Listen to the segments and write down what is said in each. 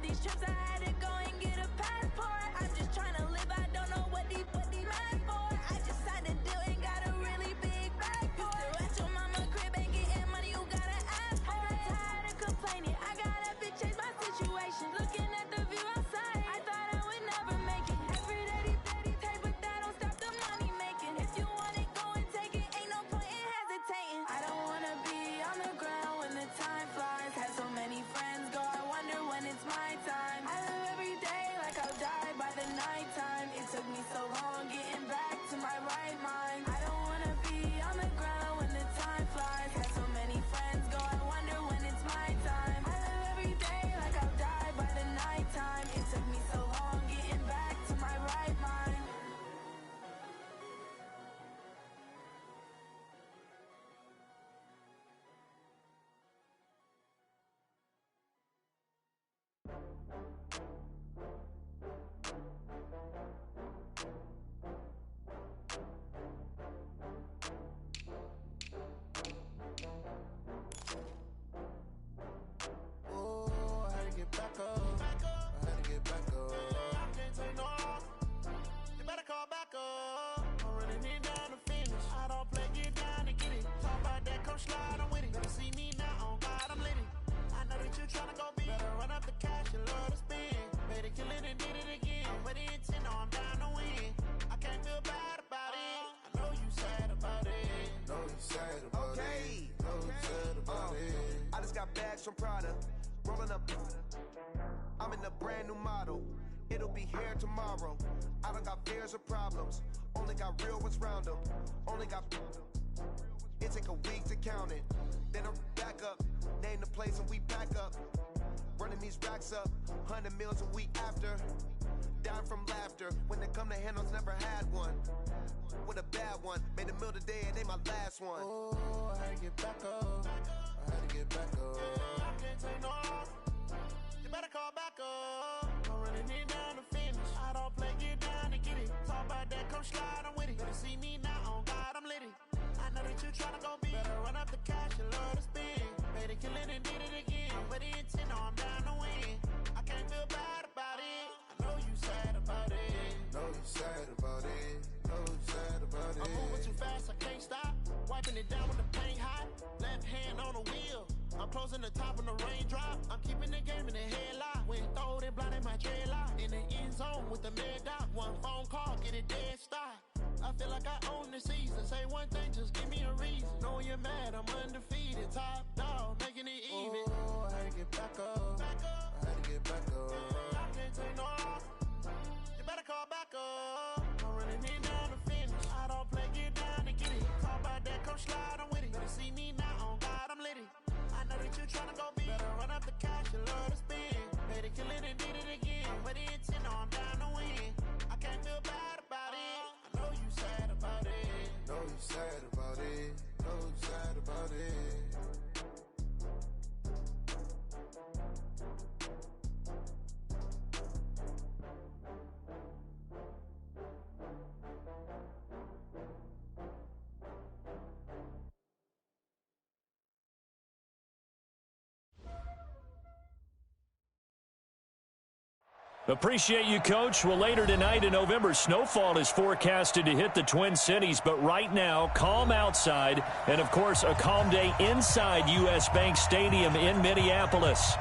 these trips, I had to go and get a passport. I'm just trying to live, I don't know what these mad for. I just signed a deal and got a really big bag for it. You still at your mama crib, ain't getting money, you gotta ask for it. I'm tired of complaining, I gotta fix change my situation. Looking at the view outside, I thought I would never make it. Every day they take, but that don't stop the money making. If you want it, go and take it, ain't no point in hesitating. I don't wanna be on the ground when the time flies. Had so many friends go, I wonder when it's my time. I live every day like I'll die by the nighttime. It took me so long getting back to my right mind. I don't wanna be on the ground when the time flies. Had so many friends go, I wonder when it's my time. I live every day like I'll die by the nighttime. It took me so long getting back to my right mind. Oh, I had to get back up. I had to get back up. I can't take no off. You better call back up. I'm running it down to finish. I don't play, get down to get it. Talk about that, come slide, I'm with it. Better see me now, on God, I'm lit it. I know that you tryna go big. Better run up the cash, you love to spend. Made it, kill it, and did it again. With the intent, no, I'm down to win. I can't feel bad about it. I know you sad about it. Know you sad about it. Know you sad about it. I just got bags from Prada, rolling up. I'm in a brand new model. It'll be here tomorrow. I don't got fears or problems. Only got real ones round them. Only got. It take a week to count it. Then I'm back up. Name the place and we back up. Running these racks up. 100 meals a week after. Down from laughter. When they come to handles, never had one. With a bad one. Made a meal today and they my last one. Oh, I had to get back up. I had to get back up. I can't take no off. You better call back up. I'm running it down to finish. I don't play, get down to get it. Talk about that, come slide, I'm with it. Better see me now, on God, I'm lit it. I know that you tryna go big. Better run up the cash, you love to spend. Made it, kill it, and did it again. With the intent, no, I'm down to win. I can't feel bad about it. I know you sad about it. Know you sad about it. Know you sad about it. I'm moving too fast, I can't stop. Wiping it down with the paint hot. Left hand on the wheel. I'm closing the top when the raindrop. I'm keeping the game in the headlock. When throwed it, blinding my dreadlock. In the end zone with the mad dot. One phone call, get it dead stop. I feel like I own the season. Say one thing, just give me a reason. Knowing you're mad, I'm undefeated. Top dog, making it even. Oh, I had to get back up. I had to get back up. I can't take no off. You better call back up. I'm running it down to finish. I don't play, get down to get it. Talk about that, come slide, I'm with it. Better see me now, on God, I'm lit it. I know that you tryna go big. Better run up the cash, you love to spend. Made it, kill it, and did it again. With the intent, no, I'm down to win. I can't feel bad about it. I know you sad about it. Know you sad about it. Know you sad about it. Appreciate you, Coach. Well, later tonight, a November snowfall is forecasted to hit the Twin Cities, but right now, calm outside, and, of course, a calm day inside U.S. Bank Stadium in Minneapolis.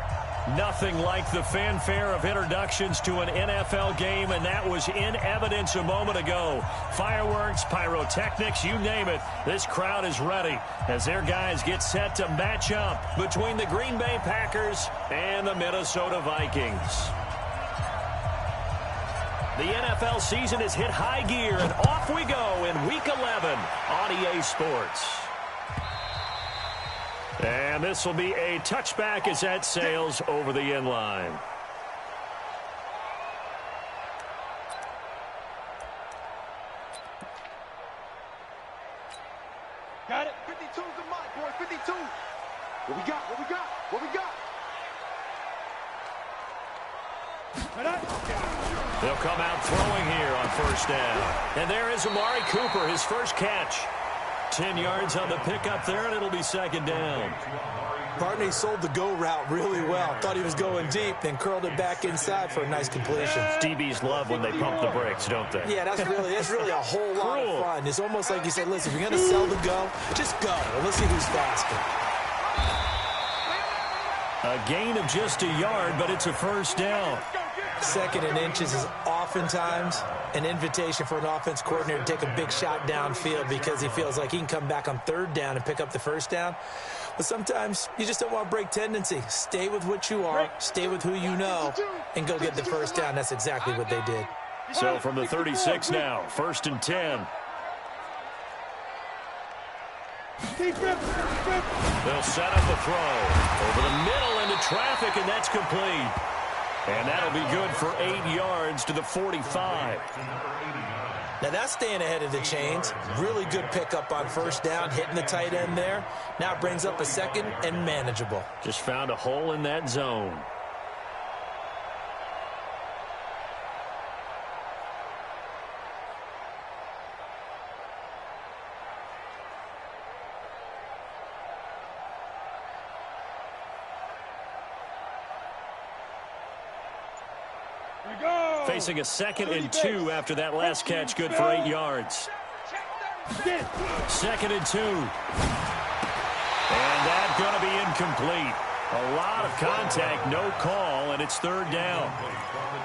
Nothing like the fanfare of introductions to an NFL game, and that was in evidence a moment ago. Fireworks, pyrotechnics, you name it. This crowd is ready as their guys get set to match up between the Green Bay Packers and the Minnesota Vikings. The NFL season has hit high gear, and off we go in Week 11 on EA Sports. And this will be a touchback as that sails over the end line. Got it. 52's the mark, boys. 52. What we got? What we got? What we got? They'll come out throwing here on first down. And there is Amari Cooper, his first catch. 10 yards on the pickup there, and it'll be second down. Partner, he sold the go route really well. Thought he was going deep, then curled it back inside for a nice completion. DBs love when they pump the brakes, don't they? Yeah, that's really a whole lot of fun. It's almost like you said, listen, if you're going to sell the go, just go. And let's see who's faster. A gain of just a yard, but it's a first down. Second and inches is oftentimes an invitation for an offense coordinator to take a big shot downfield because he feels like he can come back on third down and pick up the first down. But sometimes you just don't want to break tendency. Stay with what you are, stay with who you know, and go get the first down. That's exactly what they did. So from the 36 now, 1st and 10. They'll set up a throw over the middle into traffic, and that's complete. And that'll be good for 8 yards to the 45. Now that's staying ahead of the chains. Really good pickup on first down, hitting the tight end there. Now it brings up a second and manageable. Just found a hole in that zone. Facing a 2nd and 2 after that last catch, good for 8 yards. 2nd and 2. And that's going to be incomplete. A lot of contact, no call, and it's 3rd down.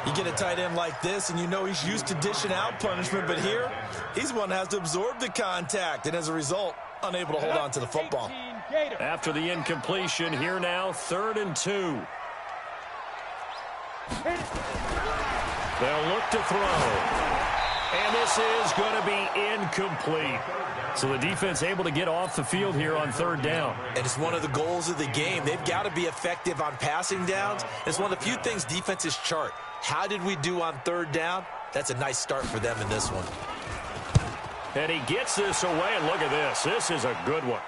You get a tight end like this, and you know he's used to dishing out punishment, but here, he's one that has to absorb the contact, and as a result, unable to hold on to the football. After the incompletion, here now, 3rd and 2. They'll look to throw. And this is going to be incomplete. So the defense able to get off the field here on 3rd down. And it's one of the goals of the game. They've got to be effective on passing downs. It's one of the few things defenses chart. How did we do on 3rd down? That's a nice start for them in this one. And he gets this away, and look at this. This is a good one.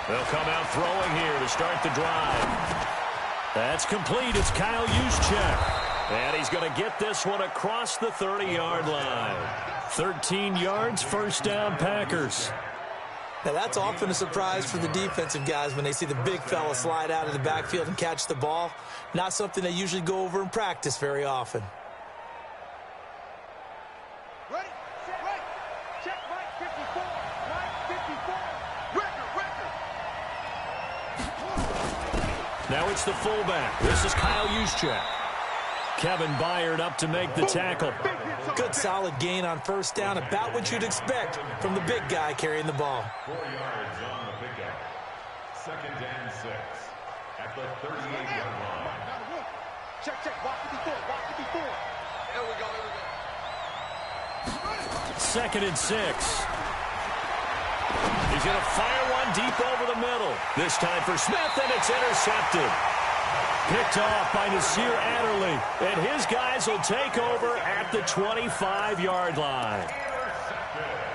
They'll come out throwing here to start the drive. That's complete. It's Kyle Juszczyk. And he's going to get this one across the 30-yard line. 13 yards, first down, Packers. Now, that's often a surprise for the defensive guys when they see the big fella slide out of the backfield and catch the ball. Not something they usually go over in practice very often. Ready, set, right. Check, right, 54. Right, 54. Now it's the fullback. This is Kyle Juszczyk. Kevin Byard up to make the tackle. Good solid gain on first down, about what you'd expect from the big guy carrying the ball. 4 yards on the pickup. 2nd and 6 at the 38-yard line. Check, walk 54, walk 54. There we go. 2nd and 6. He's going to fire one deep over the middle. This time for Smith, and it's intercepted. Picked off by Nasir Adderley. And his guys will take over at the 25-yard line.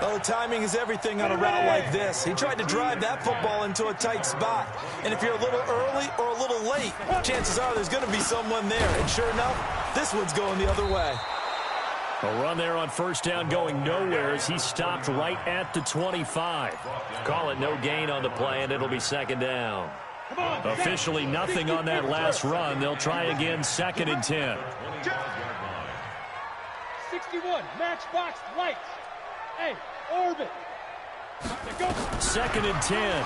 Oh, timing is everything on a route like this. He tried to drive that football into a tight spot. And if you're a little early or a little late, chances are there's going to be someone there. And sure enough, this one's going the other way. A run there on first down going nowhere as he stopped right at the 25. Call it no gain on the play, and it'll be 2nd down. Officially nothing on that last run. They'll try again, 2nd and 10. 61, matchbox lights. Hey, orbit. 2nd and 10.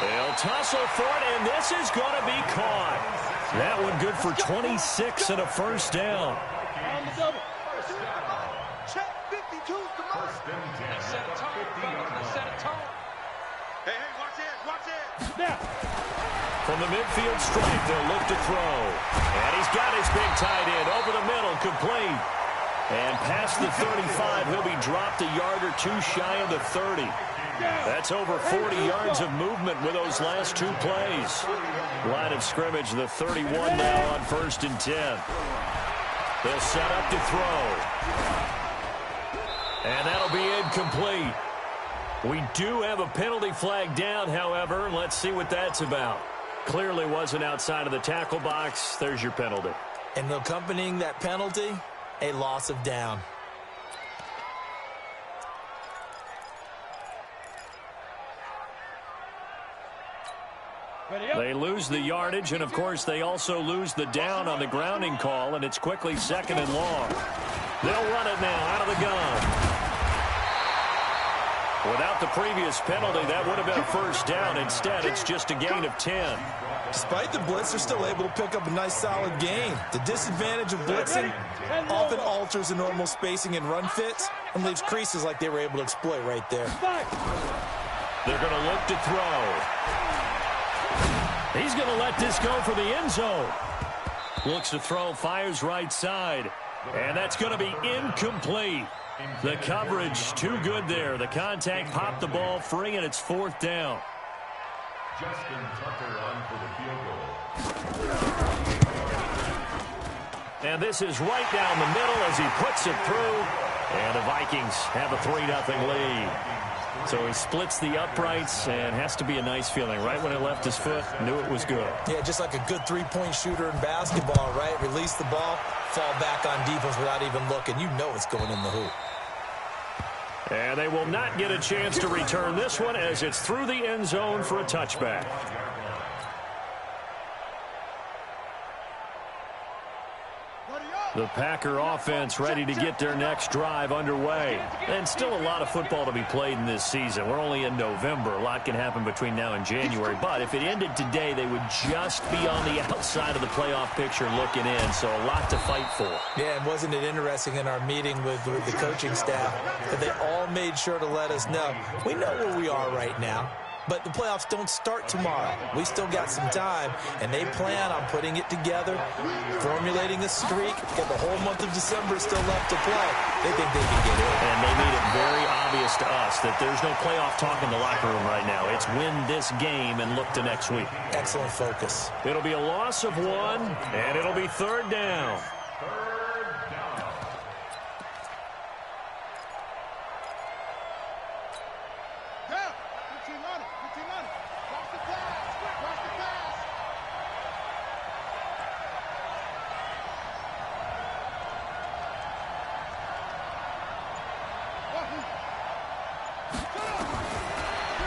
They'll tussle for it, and this is going to be caught. That one good for 26 and a first down. On the double. Check 52's the mark. Set a tone, set a tone. Hey, watch it. Now. From the midfield stripe, they'll look to throw. And he's got his big tight end over the middle, complete. And past the 35, he'll be dropped a yard or two shy of the 30. That's over 40 yards of movement with those last 2 plays. Line of scrimmage, the 31 now on 1st and 10. They'll set up to throw. And that'll be incomplete. We do have a penalty flag down, however. Let's see what that's about. Clearly wasn't outside of the tackle box. There's your penalty. And accompanying that penalty, a loss of down. They lose the yardage, and, of course, they also lose the down on the grounding call, and it's quickly 2nd and long. They'll run it now out of the gun. Without the previous penalty, that would have been a 1st down. Instead, it's just a gain of 10. Despite the blitz, they're still able to pick up a nice, solid gain. The disadvantage of blitzing often alters the normal spacing and run fits and leaves creases like they were able to exploit right there. They're going to look to throw. He's going to let this go for the end zone. Looks to throw, fires right side. And that's going to be incomplete. The coverage too good there. The contact popped the ball free, and it's 4th down. Justin Tucker on for the field goal. And this is right down the middle as he puts it through. And the Vikings have a 3-0 lead. So he splits the uprights, and has to be a nice feeling. Right when it left his foot, knew it was good. Yeah, just like a good three-point shooter in basketball, right? Release the ball, fall back on defense without even looking. You know it's going in the hoop. And they will not get a chance to return this one as it's through the end zone for a touchback. The Packer offense ready to get their next drive underway. And still a lot of football to be played in this season. We're only in November. A lot can happen between now and January. But if it ended today, they would just be on the outside of the playoff picture looking in. So a lot to fight for. Yeah, and wasn't it interesting in our meeting with the coaching staff that they all made sure to let us know, we know where we are right now. But the playoffs don't start tomorrow. We still got some time, and they plan on putting it together, formulating a streak. Got the whole month of December still left to play. They think they can get in. And they made it very obvious to us that there's no playoff talk in the locker room right now. It's win this game and look to next week. Excellent focus. It'll be a loss of 1, and it'll be 3rd down.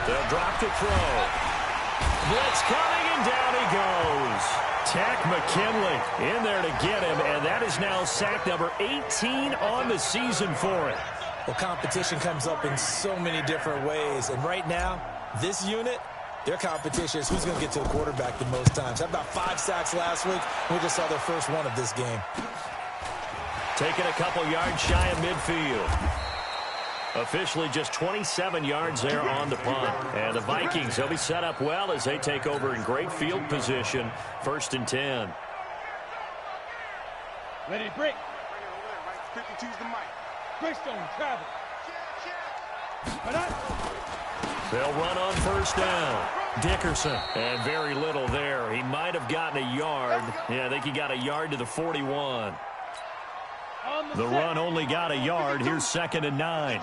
They'll drop to throw. Blitz coming, and down he goes. Tack McKinley in there to get him, and that is now sack number 18 on the season for him. Well, competition comes up in so many different ways, and right now, this unit, their competition is who's going to get to the quarterback the most times. Had about 5 sacks last week. We just saw their first one of this game. Taking a couple yards shy of midfield. Officially just 27 yards there on the punt. And the Vikings, they'll be set up well as they take over in great field position. 1st and 10. Ready to break. 52's the mic. Greystone travel. They'll run on 1st down. Dickerson. And very little there. He might have gotten a yard. Yeah, I think he got a yard to the 41. The run only got a yard. Here's 2nd and 9.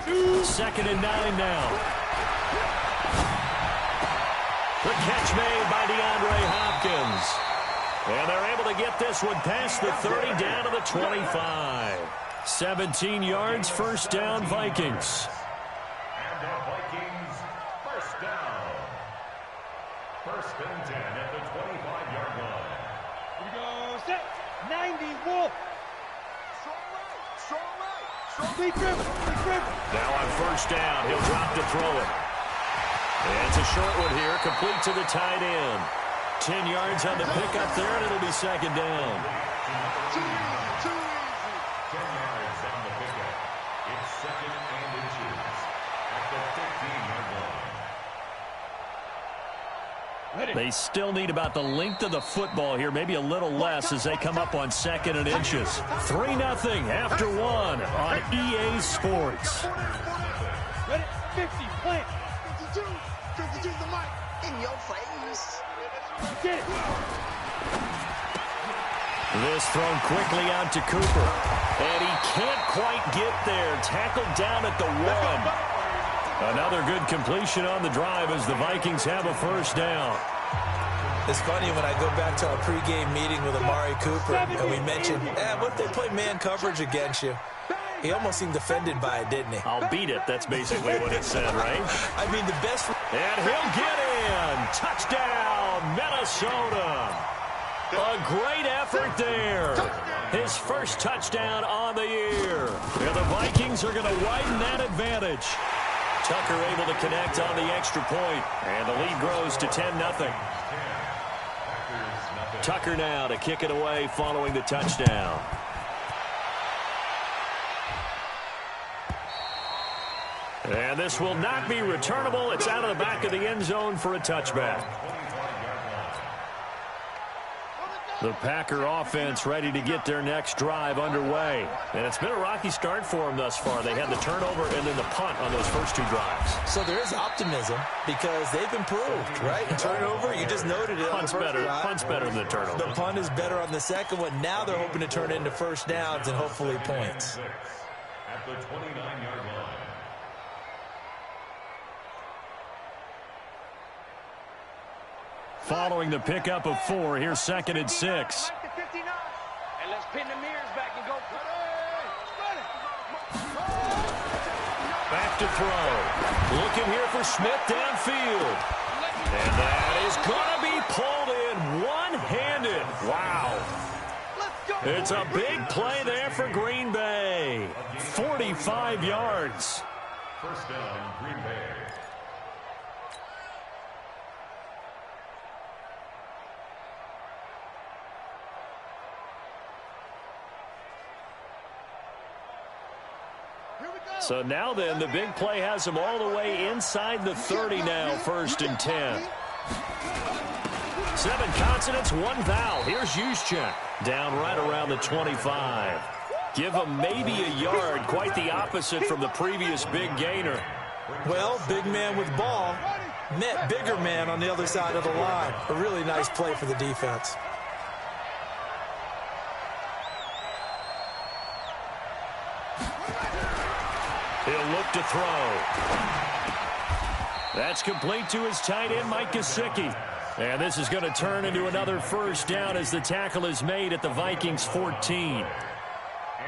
2nd and 9 now. The catch made by DeAndre Hopkins. And they're able to get this one past the 30 down to the 25. 17 yards, 1st down, Vikings. And the Vikings, 1st down. 1st and 10 at the 25-yard line. Here we go, set. 90 Wolf. Big river. Now on 1st down, he'll drop to throw it. And it's a short one here, complete to the tight end. 10 yards on the pickup there, and it'll be 2nd down. Too easy. 10 yards on the pickup. It's 2nd and inches at the 15-yard line. They still need about the length of the football here, maybe a little less as they come up on 2nd and inches. 3-0 after 1 on EA Sports. Ready, 50, plant. 52's the mic. In your face. Get it. This thrown quickly out to Cooper. And he can't quite get there. Tackled down at the 1. Another good completion on the drive as the Vikings have a first down. It's funny when I go back to our pregame meeting with Amari Cooper and we mentioned, what if they play man coverage against you? He almost seemed offended by it, didn't he? I'll beat it. That's basically what it said, right? I mean, the best... And he'll get in. Touchdown, Minnesota. A great effort there. His first touchdown on the year. And the Vikings are going to widen that advantage. Tucker able to connect on the extra point. And the lead grows to 10-0. Tucker now to kick it away following the touchdown. And this will not be returnable. It's out of the back of the end zone for a touchback. The Packer offense ready to get their next drive underway. And it's been a rocky start for them thus far. They had the turnover and then the punt on those first 2 drives. So there is optimism because they've improved, right? Turnover, you just noted it. Punt's better. Punt's better than the turnover. The punt is better on the second one. Now they're hoping to turn it into first downs and hopefully points. At the 29-yard line. Following the pickup of 4, here's 2nd and 6. And let's pin the mirrors back and go. Back to throw. Looking here for Smith downfield. And that is going to be pulled in one-handed. Wow. It's a big play there for Green Bay. 45 yards. First down, Green Bay. So now then, the big play has them all the way inside the 30 now, 1st and 10. 7 consonants, 1 vowel. Here's Juszczyk down right around the 25. Give him maybe a yard, quite the opposite from the previous big gainer. Well, big man with ball met bigger man on the other side of the line. A really nice play for the defense. He'll look to throw. That's complete to his tight end, Mike Gesicki. And this is going to turn into another first down as the tackle is made at the Vikings 14.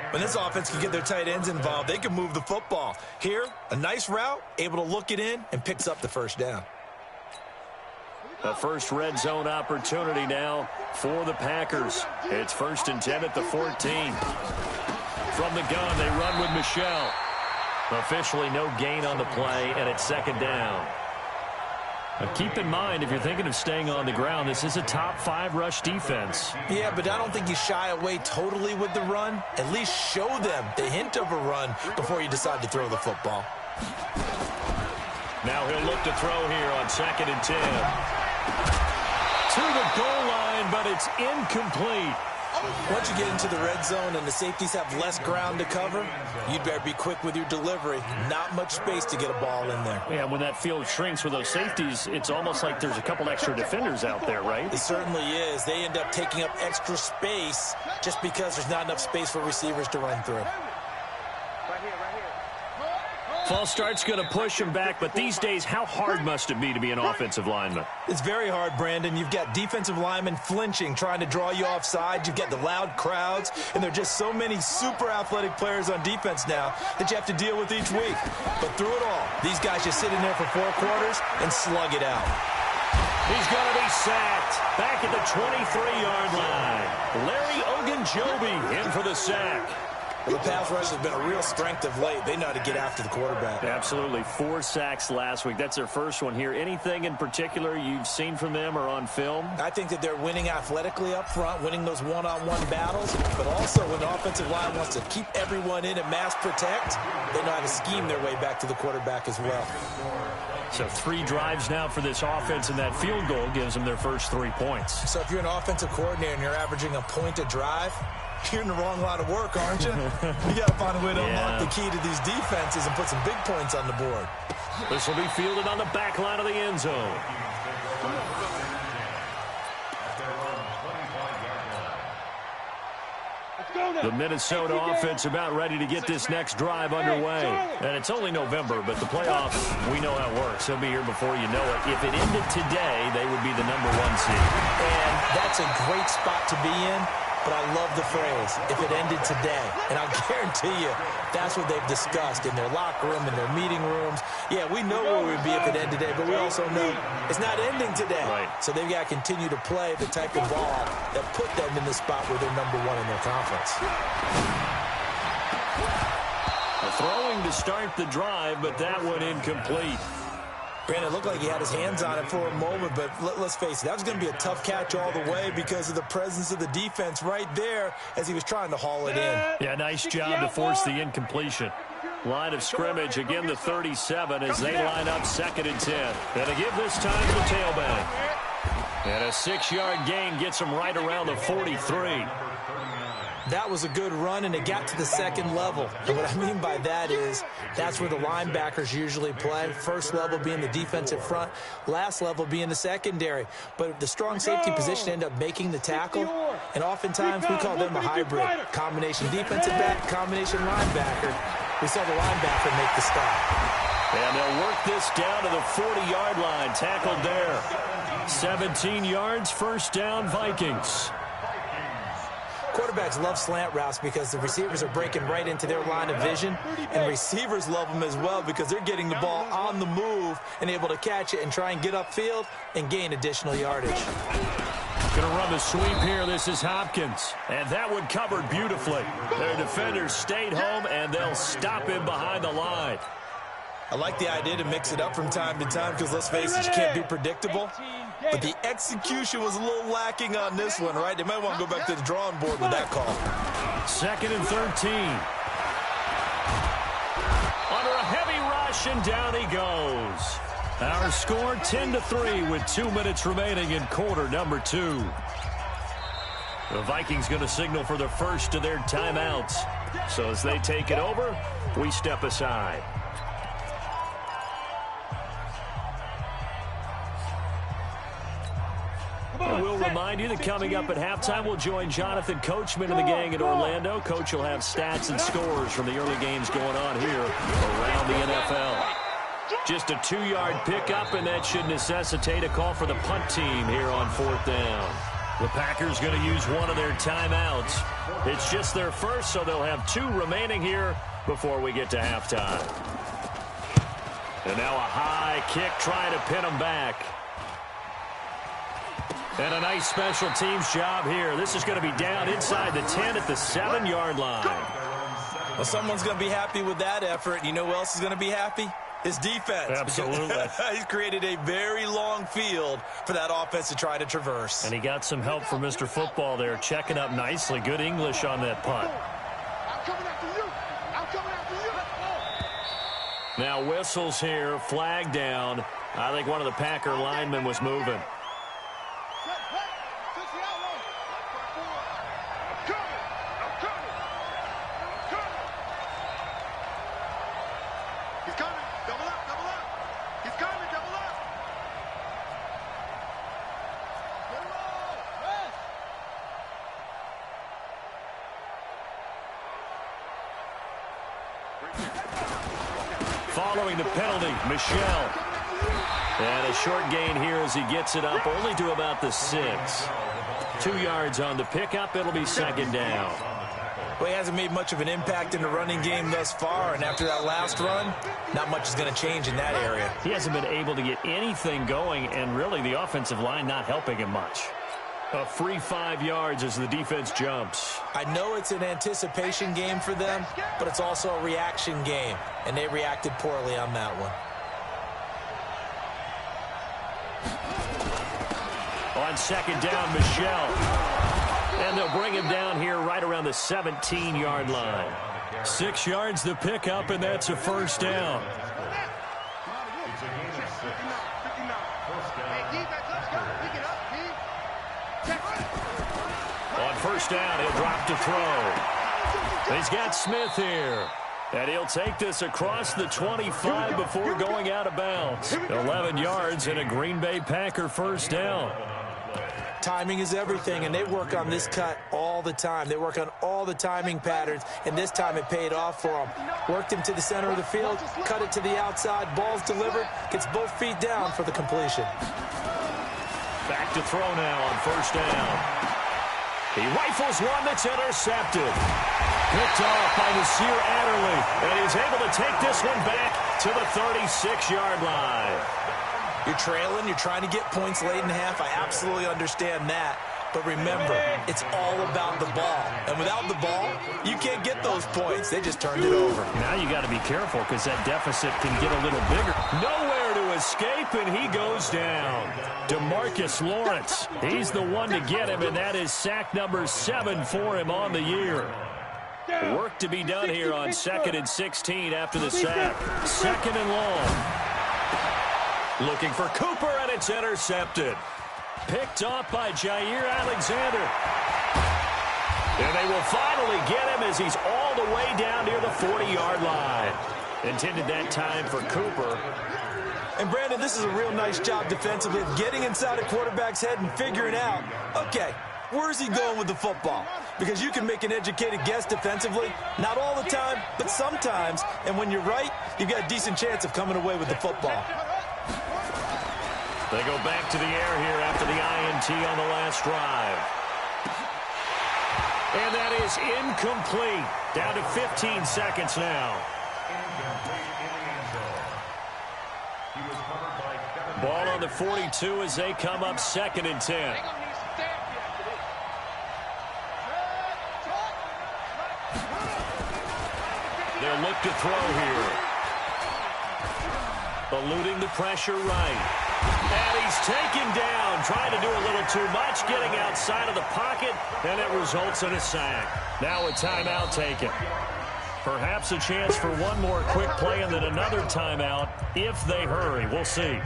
When this offense can get their tight ends involved, they can move the football. Here, a nice route, able to look it in, and picks up the first down. The first red zone opportunity now for the Packers. It's 1st and 10 at the 14. From the gun, they run with Michel. Officially no gain on the play, and it's 2nd down. Now keep in mind, if you're thinking of staying on the ground, this is a top 5 rush defense. Yeah, but I don't think you shy away totally with the run. At least show them the hint of a run before you decide to throw the football. Now he'll look to throw here on 2nd and 10. To the goal line, but it's incomplete. Once you get into the red zone and the safeties have less ground to cover, you'd better be quick with your delivery. Not much space to get a ball in there. Yeah, when that field shrinks with those safeties, it's almost like there's a couple extra defenders out there, right? It certainly is. They end up taking up extra space just because there's not enough space for receivers to run through. False start's going to push him back, but these days, how hard must it be to be an offensive lineman? It's very hard, Brandon. You've got defensive linemen flinching, trying to draw you offside. You've got the loud crowds, and there are just so many super athletic players on defense now that you have to deal with each week. But through it all, these guys just sit in there for 4 quarters and slug it out. He's going to be sacked back at the 23-yard line. Larry Ogunjobi in for the sack. Well, the pass rush has been a real strength of late. They know how to get after the quarterback. Absolutely. 4 sacks last week. That's their first one here. Anything in particular you've seen from them or on film? I think that they're winning athletically up front, winning those one-on-one battles, but also when the offensive line wants to keep everyone in and mass protect, they know how to scheme their way back to the quarterback as well. So 3 drives now for this offense, and that field goal gives them their first 3 points. So if you're an offensive coordinator and you're averaging a point a drive, you're in the wrong line of work, aren't you? You got to find a way to unlock the key to these defenses and put some big points on the board. This will be fielded on the back line of the end zone. The Minnesota offense about ready to get this next drive underway. And it's only November, but the playoffs, we know how it works. They'll be here before you know it. If it ended today, they would be the #1 seed. And that's a great spot to be in, but I love the phrase, if it ended today. And I'll guarantee you, that's what they've discussed in their locker room, in their meeting rooms. Yeah, we know where we'd be if it ended today, but we also know it's not ending today. Right. So they've got to continue to play the type of ball that put them in the spot where they're #1 in their conference. Throwing to start the drive, but that one incomplete. Brandon, it looked like he had his hands on it for a moment, but let's face it, that was going to be a tough catch all the way because of the presence of the defense right there as he was trying to haul it in. Yeah, nice job to force the incompletion. Line of scrimmage, again the 37 as they line up 2nd and 10. And to give this time to the tailback. And a 6-yard gain gets them right around the 43. That was a good run, and it got to the second level. And what I mean by that is that's where the linebackers usually play. First level being the defensive front, last level being the secondary. But the strong safety position ended up making the tackle, and oftentimes we call them a hybrid. Combination defensive back, combination linebacker. We saw the linebacker make the stop. And they'll work this down to the 40-yard line. Tackled there. 17 yards, first down, Vikings. Quarterbacks love slant routes because the receivers are breaking right into their line of vision, and receivers love them as well because they're getting the ball on the move and able to catch it and try and get upfield and gain additional yardage. Going to run the sweep here. This is Hopkins. And that one covered beautifully. Their defenders stayed home, and they'll stop him behind the line. I like the idea to mix it up from time to time because, let's face it, you can't be predictable. But the execution was a little lacking on this one, right? They might want to go back to the drawing board with that call. 2nd and 13. Under a heavy rush, and down he goes. Our score 10-3 with 2 minutes remaining in quarter number 2. The Vikings going to signal for the first of their timeouts. So as they take it over, we step aside. We'll remind you that coming up at halftime, we'll join Jonathan Coachman and the gang in Orlando. Coach will have stats and scores from the early games going on here around the NFL. Just a 2-yard pickup, and that should necessitate a call for the punt team here on 4th down. The Packers going to use one of their timeouts. It's just their first, so they'll have 2 remaining here before we get to halftime. And now a high kick trying to pin them back. And a nice special teams job here. This is going to be down inside the 10 at the 7-yard line. Well, someone's going to be happy with that effort. You know who else is going to be happy? His defense. Absolutely. He's created a very long field for that offense to try to traverse. And he got some help from Mr. Football there, checking up nicely. Good English on that punt. I'm coming after you. I'm coming after you. Now whistles here, flag down. I think one of the Packer linemen was moving. Following the penalty, Michel. And a short gain here as he gets it up only to about the 6. 2 yards on the pickup. It'll be 2nd down. Well, he hasn't made much of an impact in the running game thus far, and after that last run, not much is going to change in that area. He hasn't been able to get anything going, and really the offensive line not helping him much. A free 5 yards as the defense jumps. I know it's an anticipation game for them, but it's also a reaction game, and they reacted poorly on that one. On 2nd down, Michel. And they'll bring him down here right around the 17-yard line. 6 yards the pickup, and that's a 1st down. On 1st down, he'll drop to throw. He's got Smith here. And he'll take this across the 25 before going out of bounds. 11 yards and a Green Bay Packer 1st down. Timing is everything, and they work on this cut all the time. They work on all the timing patterns, and this time it paid off for them. Worked him to the center of the field, cut it to the outside, ball's delivered, gets both feet down for the completion. Back to throw now on first down. He rifles one that's intercepted. Picked off by Nasir Adderley, and he's able to take this one back to the 36-yard line. You're trailing, you're trying to get points late in half. I absolutely understand that. But remember, it's all about the ball. And without the ball, you can't get those points. They just turned it over. Now you got to be careful because that deficit can get a little bigger. Nowhere to escape, and he goes down. DeMarcus Lawrence, he's the one to get him, and that is sack number 7 for him on the year. Work to be done here on 2nd and 16 after the sack. 2nd and long. Looking for Cooper, and it's intercepted. Picked off by Jair Alexander. And they will finally get him as he's all the way down near the 40-yard line. Intended that time for Cooper. And, Brandon, this is a real nice job defensively of getting inside a quarterback's head and figuring out, okay, where's he going with the football? Because you can make an educated guess defensively, not all the time, but sometimes. And when you're right, you've got a decent chance of coming away with the football. They go back to the air here after the INT on the last drive. And that is incomplete. Down to 15 seconds now. Ball on the 42 as they come up 2nd and 10. They'll look to throw here. Eluding the pressure right. And he's taken down, trying to do a little too much, getting outside of the pocket, and it results in a sack. Now a timeout taken. Perhaps a chance for one more quick play and then another timeout if they hurry. We'll see.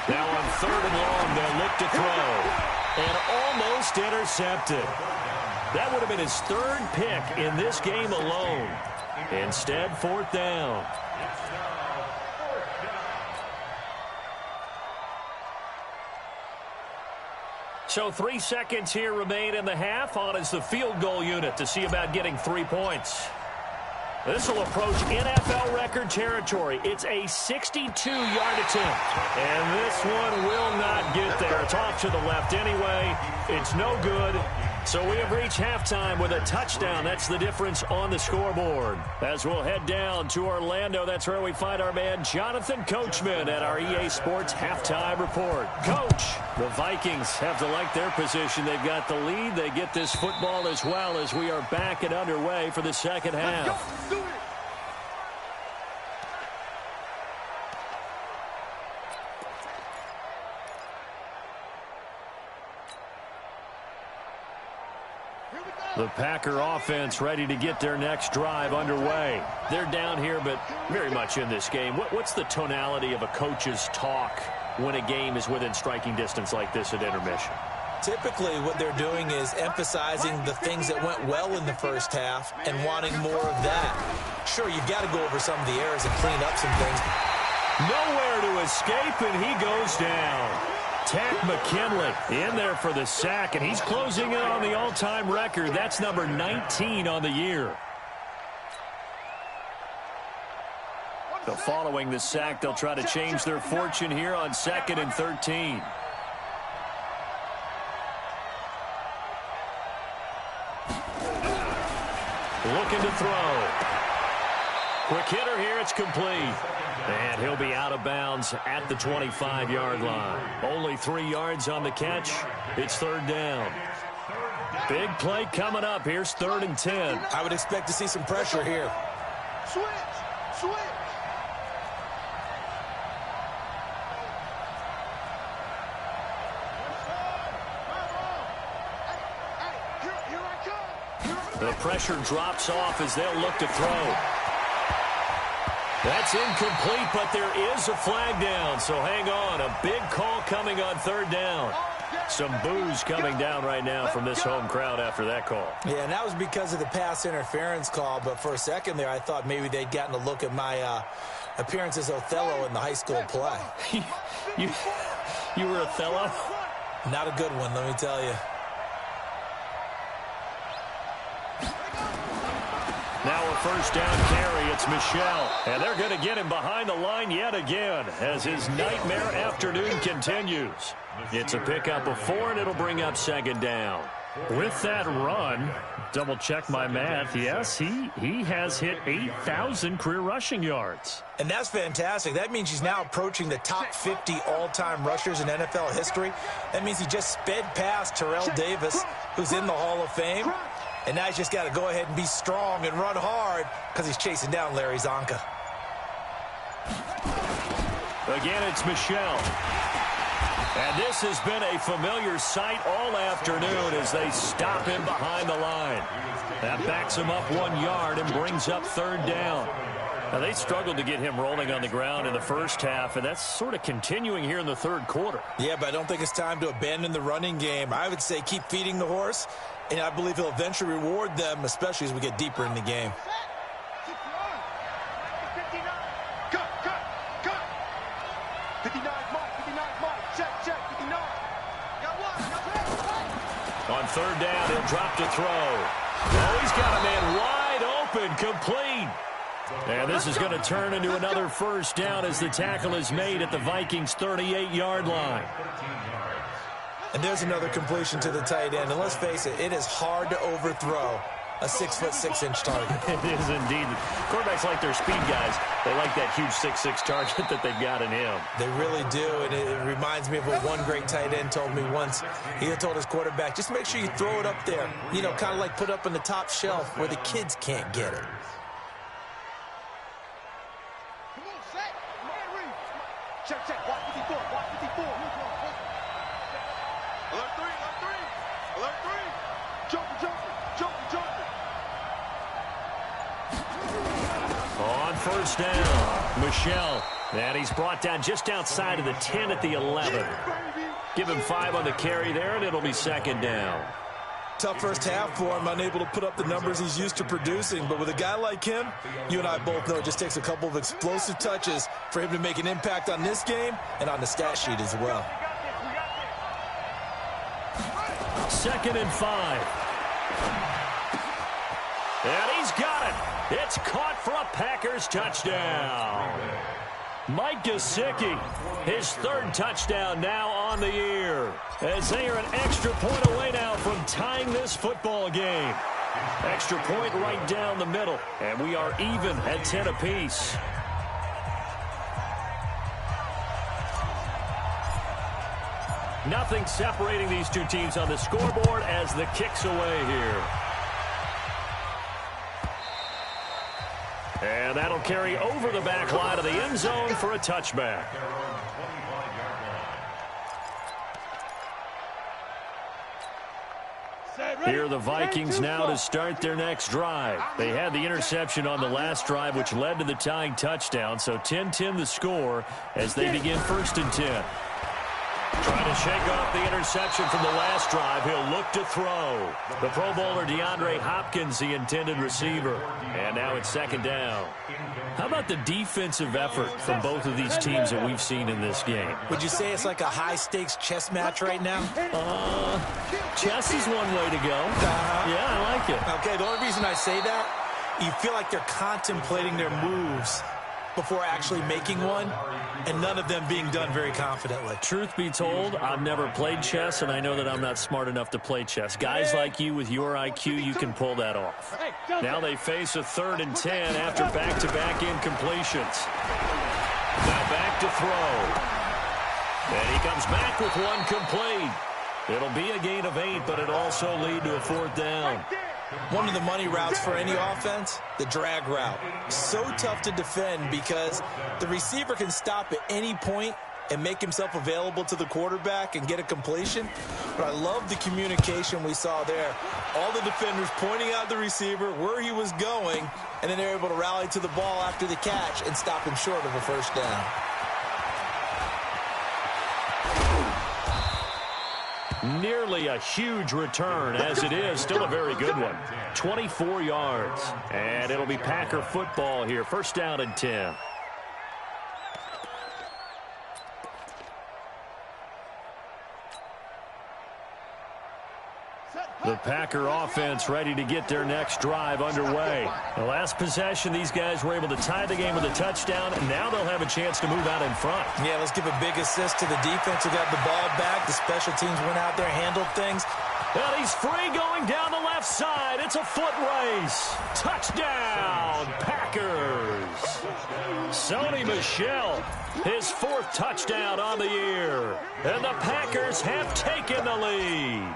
Now on 3rd and long, they'll look to throw. And almost intercepted. That would have been his 3rd pick in this game alone. Instead, 4th down. So 3 seconds here remain in the half. On is the field goal unit to see about getting 3 points. This will approach NFL record territory. It's a 62-yard attempt. And this one will not get there. It's off to the left anyway. It's no good. So we have reached halftime with a touchdown. That's the difference on the scoreboard. As we'll head down to Orlando, that's where we find our man Jonathan Coachman at our EA Sports Halftime Report. Coach, the Vikings have to like their position. They've got the lead. They get this football as well as we are back and underway for the second half. The Packer offense ready to get their next drive underway. They're down here, but very much in this game. What's the tonality of a coach's talk when a game is within striking distance like this at intermission? Typically, what they're doing is emphasizing the things that went well in the first half and wanting more of that. Sure, you've got to go over some of the errors and clean up some things. Nowhere to escape, and he goes down. Takk McKinley in there for the sack, and he's closing in on the all-time record. That's number 19 on the year. So following the sack, they'll try to change their fortune here on 2nd and 13. Looking to throw. Quick hitter here, it's complete. And he'll be out of bounds at the 25-yard line. Only 3 yards on the catch. It's 3rd down. Big play coming up. Here's 3rd and 10. I would expect to see some pressure here. Switch! Switch! Here I come! The pressure drops off as they'll look to throw. That's incomplete, but there is a flag down, so hang on. A big call coming on third down. Some boos coming down right now from this home crowd after that call. Yeah, and that was because of the pass interference call, but for a second there I thought maybe they'd gotten a look at my appearance as Othello in the high school play. You were Othello? Not a good one, let me tell you. Now a first down carry, it's Michel. And they're going to get him behind the line yet again as his nightmare afternoon continues. It's a pickup of 4, and it'll bring up second down. With that run, double check my math, yes, he has hit 8,000 career rushing yards. And that's fantastic. That means he's now approaching the top 50 all-time rushers in NFL history. That means he just sped past Terrell Davis, who's in the Hall of Fame. And now he's just got to go ahead and be strong and run hard because he's chasing down Larry Zonka. Again, it's Michel. And this has been a familiar sight all afternoon as they stop him behind the line. That backs him up 1 yard and brings up third down. Now, they struggled to get him rolling on the ground in the first half, and that's sort of continuing here in the third quarter. Yeah, but I don't think it's time to abandon the running game. I would say keep feeding the horse, and I believe he'll eventually reward them, especially as we get deeper in the game. On third down, he'll drop to throw. Oh, he's got a man wide open, complete. And this is going to turn into another first down as the tackle is made at the Vikings' 38-yard line. And there's another completion to the tight end. And let's face it, it is hard to overthrow a 6'6" target. It is indeed. Quarterbacks like their speed guys. They like that huge 6'6" target that they've got in him. They really do, and it reminds me of what one great tight end told me once. He had told his quarterback, just make sure you throw it up there. You know, kind of like put up on the top shelf where the kids can't get it. Come on, set. Man, read. Check. Watch 54. Watch 54. Alert 3. Alert 3. Jumping. On first down, Michel. And he's brought down just outside of the 10 at the 11. Give him 5 on the carry there, and it'll be second down. Tough first half for him, unable to put up the numbers he's used to producing. But with a guy like him, you and I both know it just takes a couple of explosive touches for him to make an impact on this game and on the stat sheet as well. 2nd and 5. And he's got it. It's caught for a Packers touchdown. Mike Gesicki, his 3rd touchdown now on the year. As they are an extra point away now from tying this football game. Extra point right down the middle. And we are even at 10 apiece. Nothing separating these two teams on the scoreboard as the kick's away here. And that'll carry over the back line of the end zone for a touchback. Here are the Vikings now to start their next drive. They had the interception on the last drive, which led to the tying touchdown. So 10-10 the score as they begin 1st and 10. Trying to shake off the interception from the last drive. He'll look to throw. The Pro Bowler DeAndre Hopkins, the intended receiver. And now it's 2nd down. How about the defensive effort from both of these teams that we've seen in this game? Would you say it's like a high-stakes chess match right now? Chess is one way to go. Yeah, I like it. Okay, the only reason I say that, you feel like they're contemplating their moves before actually making one, and none of them being done very confidently. Truth be told, I've never played chess, and I know that I'm not smart enough to play chess. Guys like you with your IQ, you can pull that off. Now they face a 3rd and 10 after back-to-back incompletions. Now back to throw. And he comes back with one complete. It'll be a gain of 8, but it'll also lead to a 4th down. One of the money routes for any offense, the drag route. So tough to defend because the receiver can stop at any point and make himself available to the quarterback and get a completion. But I love the communication we saw there. All the defenders pointing out the receiver, where he was going, and then they're able to rally to the ball after the catch and stop him short of a first down. Nearly a huge return, as it is. Still a very good one. 24 yards. And it'll be Packer football here. First down and 10. The Packer offense ready to get their next drive underway. The last possession, these guys were able to tie the game with a touchdown, and now they'll have a chance to move out in front. Yeah, let's give a big assist to the defense who got the ball back. The special teams went out there, handled things. And he's free going down the left side. It's a foot race. Touchdown, Packers. Sony Michel, his 4th touchdown on the year. And the Packers have taken the lead.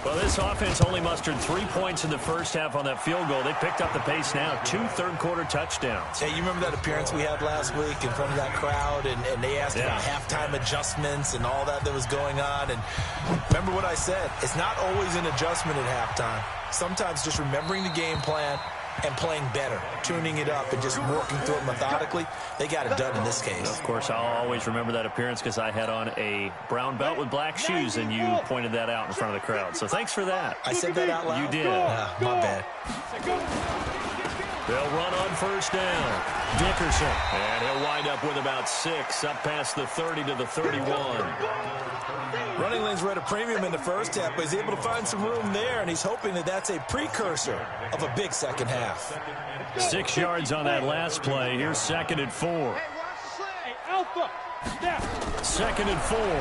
Well, this offense only mustered 3 points in the first half on that field goal. They picked up the pace now. 2 third-quarter touchdowns. Hey, you remember that appearance we had last week in front of that crowd, and they asked about halftime adjustments and all that was going on. And remember what I said. It's not always an adjustment at halftime. Sometimes just remembering the game plan and playing better, tuning it up and just working through it methodically. They got it done in this case. Of course, I'll always remember that appearance because I had on a brown belt with black shoes, and you pointed that out in front of the crowd. So thanks for that. I said that out loud? You did. My bad. They'll run on first down. Dickerson. And he'll wind up with about 6, up past the 30 to the 31. Running lanes were at a premium in the first half, but he's able to find some room there, and he's hoping that that's a precursor of a big second half. 6 yards on that last play. Here's 2nd and 4. Alpha. Second and 4. And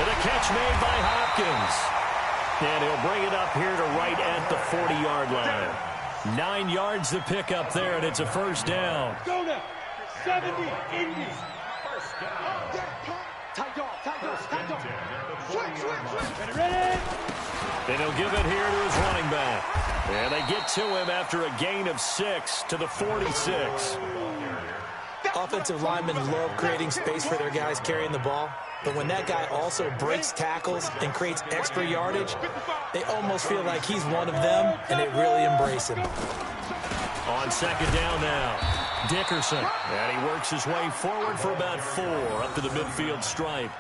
a catch made by Hopkins. And he'll bring it up here to right at the 40-yard line. 9 yards to pick up there, and it's a first down. Go now. 70, Indy. Ready. Then he'll give it here to his running back. And they get to him after a gain of 6 to the 46. Offensive linemen love creating space for their guys carrying the ball. But when that guy also breaks tackles and creates extra yardage, they almost feel like he's one of them, and they really embrace him. On second down now, Dickerson. And he works his way forward for about 4 up to the midfield stripe.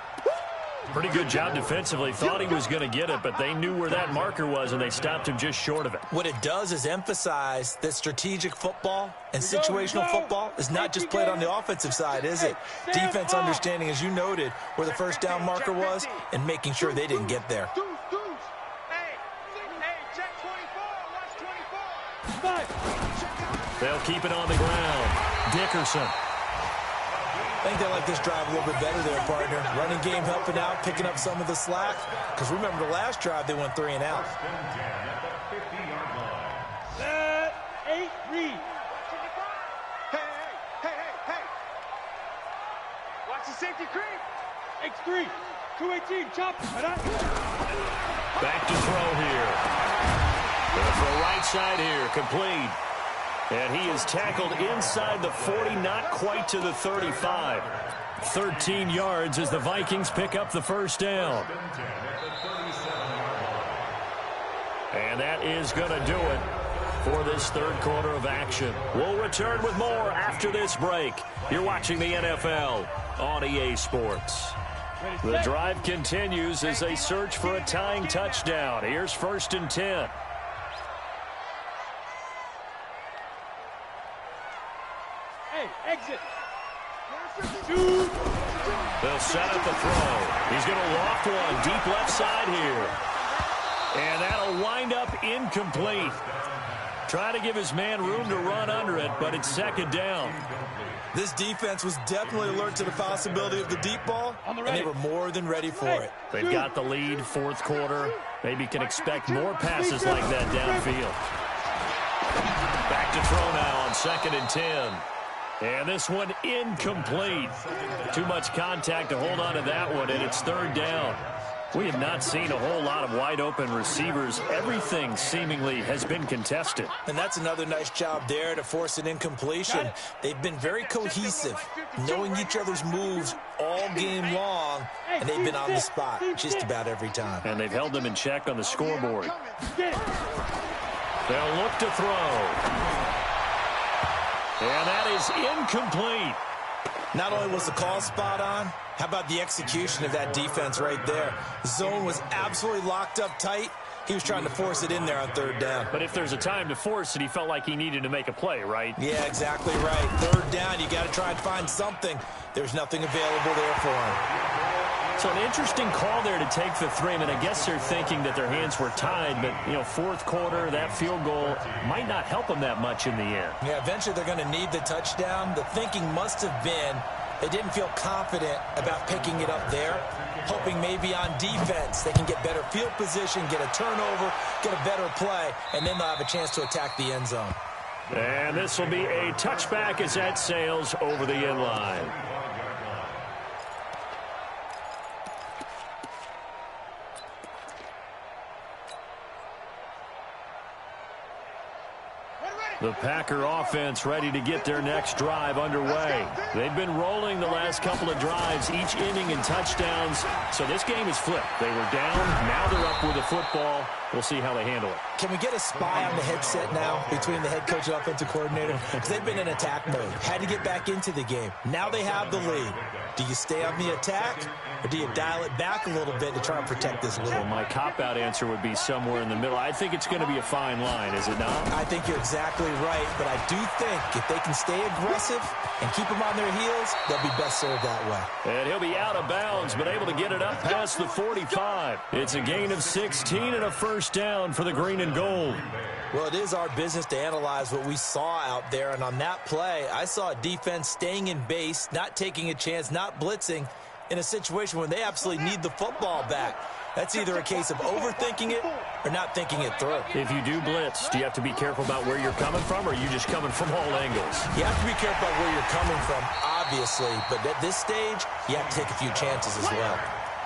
Pretty good job defensively. Thought he was going to get it, but they knew where that marker was, and they stopped him just short of it. What it does is emphasize that strategic football and situational football is not just played on the offensive side, is it? Defense understanding, as you noted, where the first down marker was and making sure they didn't get there. They'll keep it on the ground. Dickerson. I think they like this drive a little bit better there, partner. Running game helping out, picking up some of the slack. Because remember the last drive, they went 3 and out. 8 read. Hey. Watch the safety creep. X3. 218. Chop. Back to throw here. Gonna throw right side here. Complete. And he is tackled inside the 40, not quite to the 35. 13 yards as the Vikings pick up the first down. And that is going to do it for this third quarter of action. We'll return with more after this break. You're watching the NFL on EA Sports. The drive continues as they search for a tying touchdown. Here's 1st and 10. Exit. They'll set up the throw. He's going to loft one deep left side here. And that'll wind up incomplete. Trying to give his man room to run under it, but it's second down. This defense was definitely alert to the possibility of the deep ball, and they were more than ready for it. They've got the lead, 4th quarter. Maybe can expect more passes like that downfield. Back to throw now on 2nd and 10. And this one incomplete. Too much contact to hold on to that one, and it's 3rd down. We have not seen a whole lot of wide-open receivers. Everything seemingly has been contested. And that's another nice job there to force an incompletion. They've been very cohesive, knowing each other's moves all game long, and they've been on the spot just about every time. And they've held them in check on the scoreboard. They'll look to throw. And that is incomplete. Not only was the call spot on, how about the execution of that defense right there? The zone was absolutely locked up tight. He was trying to force it in there on third down. But if there's a time to force it, he felt like he needed to make a play, right? Yeah, exactly right. Third down, you got to try and find something. There's nothing available there for him. So an interesting call there to take the 3. I mean, I guess they're thinking that their hands were tied, but, you know, fourth quarter, that field goal might not help them that much in the end. Yeah, eventually they're going to need the touchdown. The thinking must have been they didn't feel confident about picking it up there, hoping maybe on defense they can get better field position, get a turnover, get a better play, and then they'll have a chance to attack the end zone. And this will be a touchback as that sails over the end line. The Packer offense ready to get their next drive underway. They've been rolling the last couple of drives, each inning in touchdowns. So this game is flipped. They were down, now they're up with the football. We'll see how they handle it. Can we get a spy on the headset now between the head coach and offensive coordinator? Because they've been in attack mode. Had to get back into the game. Now they have the lead. Do you stay on the attack, or do you dial it back a little bit to try and protect this lead? Well, my cop-out answer would be somewhere in the middle. I think it's going to be a fine line, is it not? I think you're exactly right, but I do think if they can stay aggressive and keep them on their heels, they'll be best served that way. And he'll be out of bounds, but able to get it up past the 45. It's a gain of 16 and a first down for the green and gold. Well, it is our business to analyze what we saw out there, and on that play, I saw a defense staying in base, not taking a chance, not blitzing, in a situation where they absolutely need the football back. That's either a case of overthinking it or not thinking it through. If you do blitz, do you have to be careful about where you're coming from, or are you just coming from all angles? You have to be careful about where you're coming from, obviously, but at this stage, you have to take a few chances as well.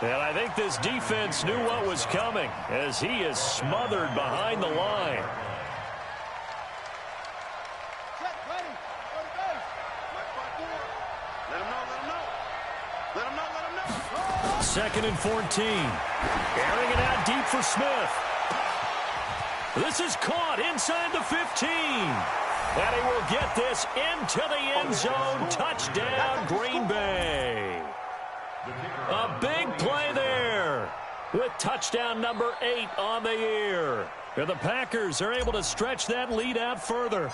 And I think this defense knew what was coming as he is smothered behind the line. Second and 14. Airing it out deep for Smith. This is caught inside the 15. And he will get this into the end zone. Touchdown, Green Bay. A big play there with touchdown number 8 on the year. And the Packers are able to stretch that lead out further.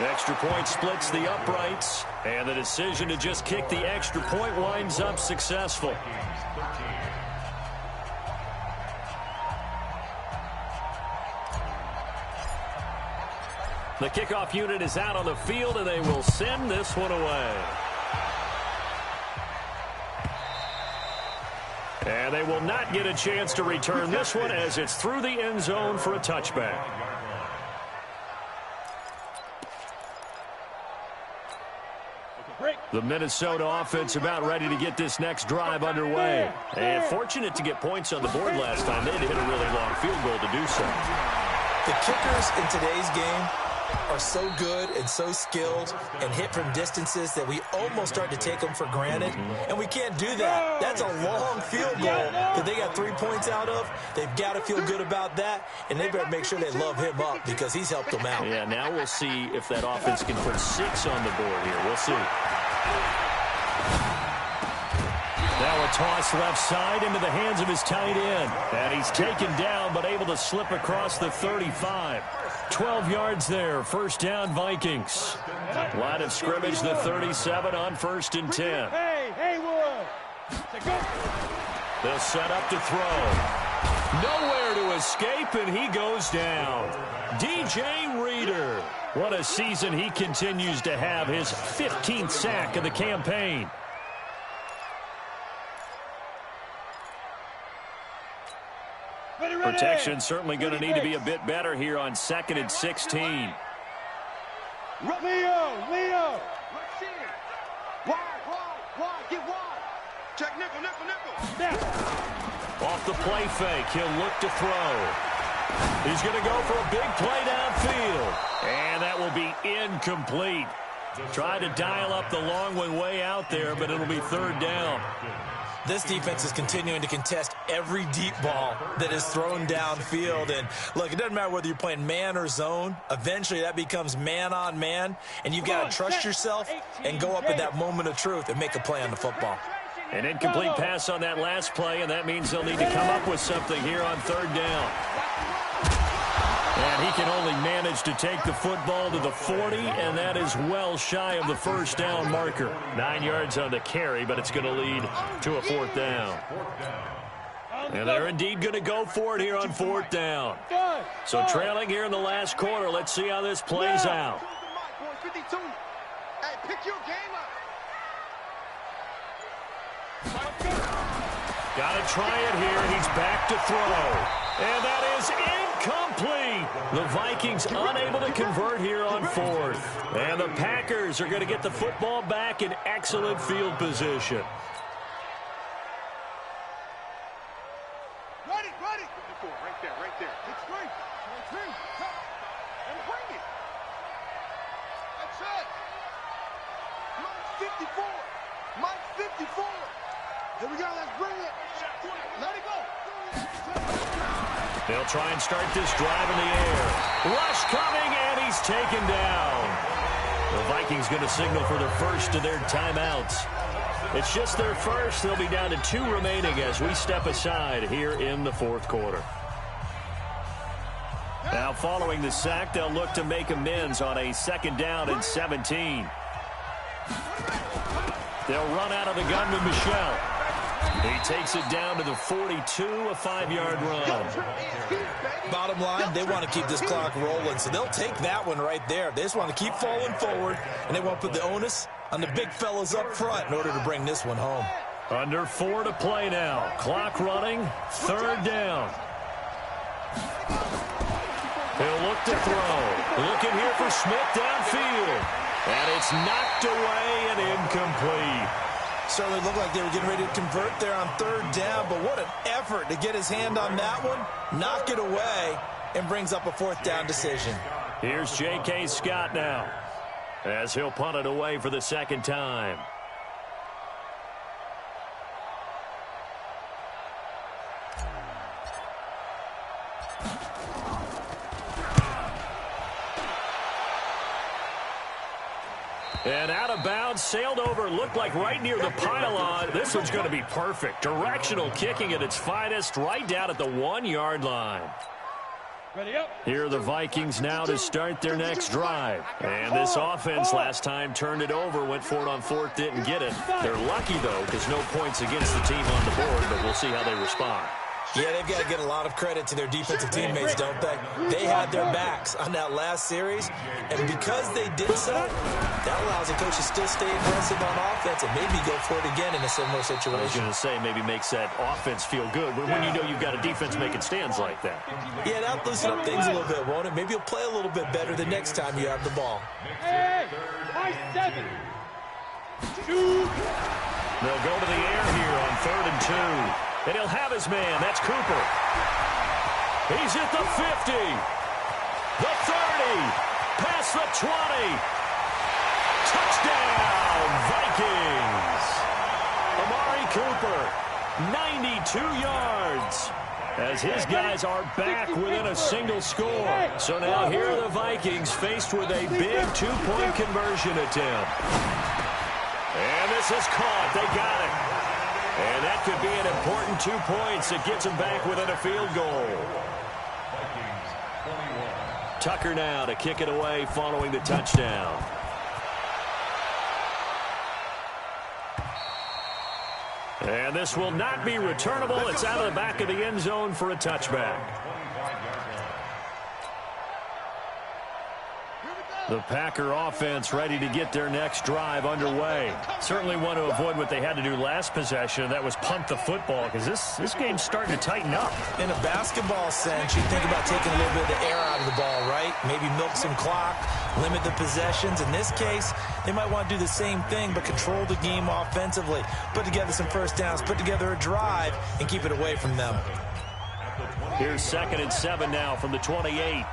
Extra point splits the uprights, and the decision to just kick the extra point winds up successful. The kickoff unit is out on the field, and they will send this one away. And they will not get a chance to return this one as it's through the end zone for a touchback. The Minnesota offense about ready to get this next drive underway. And fortunate to get points on the board last time. They had to hit a really long field goal to do so. The kickers in today's game are so good and so skilled and hit from distances that we almost start to take them for granted, and we can't do that. That's a long field goal that they got 3 points out of. They've got to feel good about that, and they better make sure they love him up because he's helped them out. Yeah, now we'll see if that offense can put 6 on the board here. We'll see. Now a toss left side into the hands of his tight end. And he's taken down but able to slip across the 35. 12 yards there. First down, Vikings. Line of scrimmage, the 37 on 1st and 10. Hey, Wood. They'll set up to throw. Nowhere to escape, and he goes down. DJ Reader. What a season he continues to have. His 15th sack of the campaign. Protection certainly going to need to be a bit better here on 2nd and 16. Leo. Wide, get wide. Off the play fake, he'll look to throw. He's going to go for a big play downfield. And that will be incomplete. Tried to dial up the long one way out there, but it'll be third down. This defense is continuing to contest every deep ball that is thrown downfield. And, look, it doesn't matter whether you're playing man or zone. Eventually, that becomes man-on-man, and you've got to trust yourself and go up at that moment of truth and make a play on the football. An incomplete pass on that last play, and that means they'll need to come up with something here on third down. And he can only manage to take the football to the 40, and that is well shy of the first down marker. 9 yards on the carry, but it's going to lead to a fourth down. And they're indeed going to go for it here on fourth down. So trailing here in the last quarter, let's see how this plays out. Hey, pick your game up. Got to try it here. He's back to throw. And that is incomplete. The Vikings unable to convert here on fourth. And the Packers are going to get the football back in excellent field position. Ready. Right there. It's straight. And bring it. That's it. Mike 54. Here we go. Let's bring it. Let it go. They'll try and start this drive in the air. Rush coming, and he's taken down. The Vikings going to signal for the first of their timeouts. It's just their first. They'll be down to 2 remaining as we step aside here in the fourth quarter. Now, following the sack, they'll look to make amends on a 2nd down and 17. They'll run out of the gun with Michel. He takes it down to the 42, a 5-yard run. Bottom line, they want to keep this clock rolling, so they'll take that one right there. They just want to keep falling forward, and they want to put the onus on the big fellas up front in order to bring this one home. Under 4 to play now. Clock running, 3rd down. He'll look to throw. Looking here for Smith downfield. And it's knocked away and incomplete. Certainly looked like they were getting ready to convert there on 3rd down, but what an effort to get his hand on that one, knock it away, and brings up a 4th down decision. Here's J.K. Scott now, as he'll punt it away for the 2nd time. And out of bounds, sailed over, looked like right near the pylon. This one's going to be perfect. Directional kicking at its finest, right down at the 1-yard line. Here are the Vikings now to start their next drive. And this offense last time turned it over, went for it on 4th, didn't get it. They're lucky, though, because no points against the team on the board, but we'll see how they respond. Yeah, they've got to get a lot of credit to their defensive teammates, don't they? They had their backs on that last series, and because they did so, that allows the coach to still stay aggressive on offense and maybe go for it again in a similar situation. I was going to say maybe makes that offense feel good, but when you know you've got a defense making stands like that. Yeah, that'll loosen up things a little bit, won't it? Maybe you'll play a little bit better the next time you have the ball. Hey, 7. They'll go to the air here on 3rd and 2. And he'll have his man. That's Cooper. He's at the 50. The 30. Past the 20. Touchdown, Vikings. Amari Cooper, 92 yards. As his guys are back within a single score. So now here are the Vikings faced with a big 2-point conversion attempt. And this is caught. They got it. And that could be an important 2 points that gets them back within a field goal. Tucker now to kick it away following the touchdown. And this will not be returnable. It's out of the back of the end zone for a touchback. Here we go. The Packer offense ready to get their next drive underway. Certainly want to avoid what they had to do last possession. That was punt the football, because this game's starting to tighten up. In a basketball sense, you think about taking a little bit of the air out of the ball, right? Maybe milk some clock, limit the possessions. In this case, they might want to do the same thing, but control the game offensively. Put together some first downs, put together a drive, and keep it away from them. Here's 2nd and 7 now from the 28.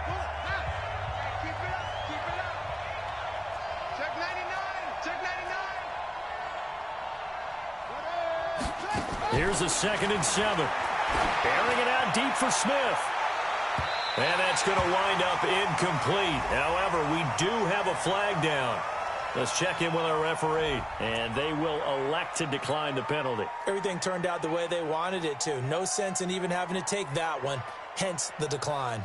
Here's a 2nd and 7. Airing it out deep for Smith. And that's going to wind up incomplete. However, we do have a flag down. Let's check in with our referee. And they will elect to decline the penalty. Everything turned out the way they wanted it to. No sense in even having to take that one. Hence the decline.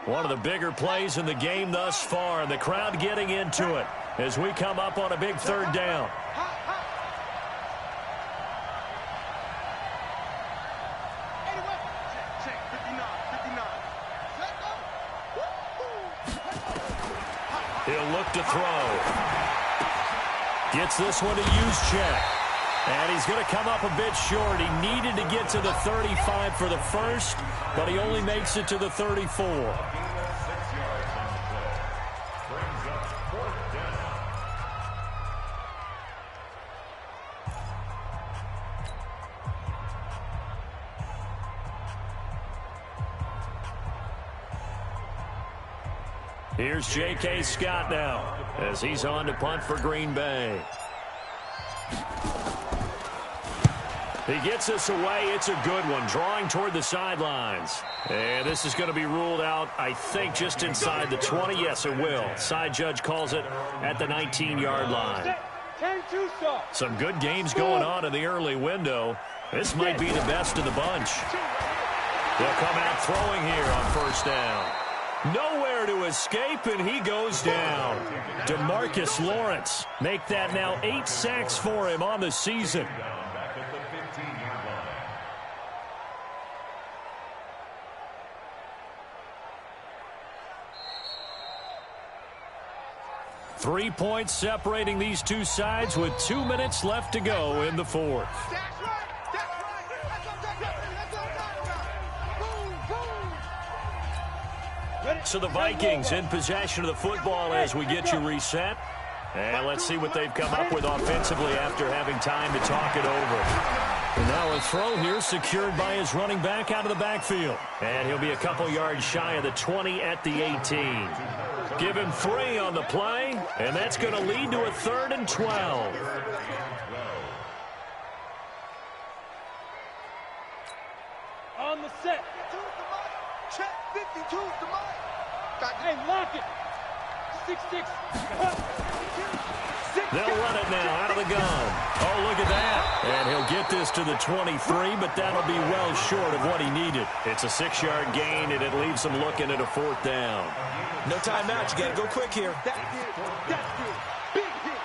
One of the bigger plays in the game thus far. And the crowd getting into it as we come up on a big 3rd down. He'll look to throw. Gets this one to Juszczyk. And he's going to come up a bit short. He needed to get to the 35 for the first, but he only makes it to the 34. Here's J.K. Scott now as he's on to punt for Green Bay. He gets this away. It's a good one, drawing toward the sidelines. And this is going to be ruled out, I think, just inside the 20. Yes, it will. Side judge calls it at the 19-yard line. Some good games going on in the early window. This might be the best of the bunch. They'll come out throwing here on 1st down. Nowhere to escape, and he goes down. DeMarcus Lawrence make that now 8 sacks for him on the season. Back at the 15-yard line. 3 points separating these two sides with 2 minutes left to go in the 4th. So the Vikings in possession of the football as we get you reset. And let's see what they've come up with offensively after having time to talk it over. And now a throw here secured by his running back out of the backfield. And he'll be a couple yards shy of the 20 at the 18. Give him 3 on the play, and that's going to lead to a 3rd and 12. On the set. Check 52's the mic. Hey, lock it. 6-6. They'll run it now out of the gun. Oh, look at that. And he'll get this to the 23, but that'll be well short of what he needed. It's a 6-yard gain, and it leaves him looking at a 4th down. No timeout. You got to go quick here. That's good. Big hit.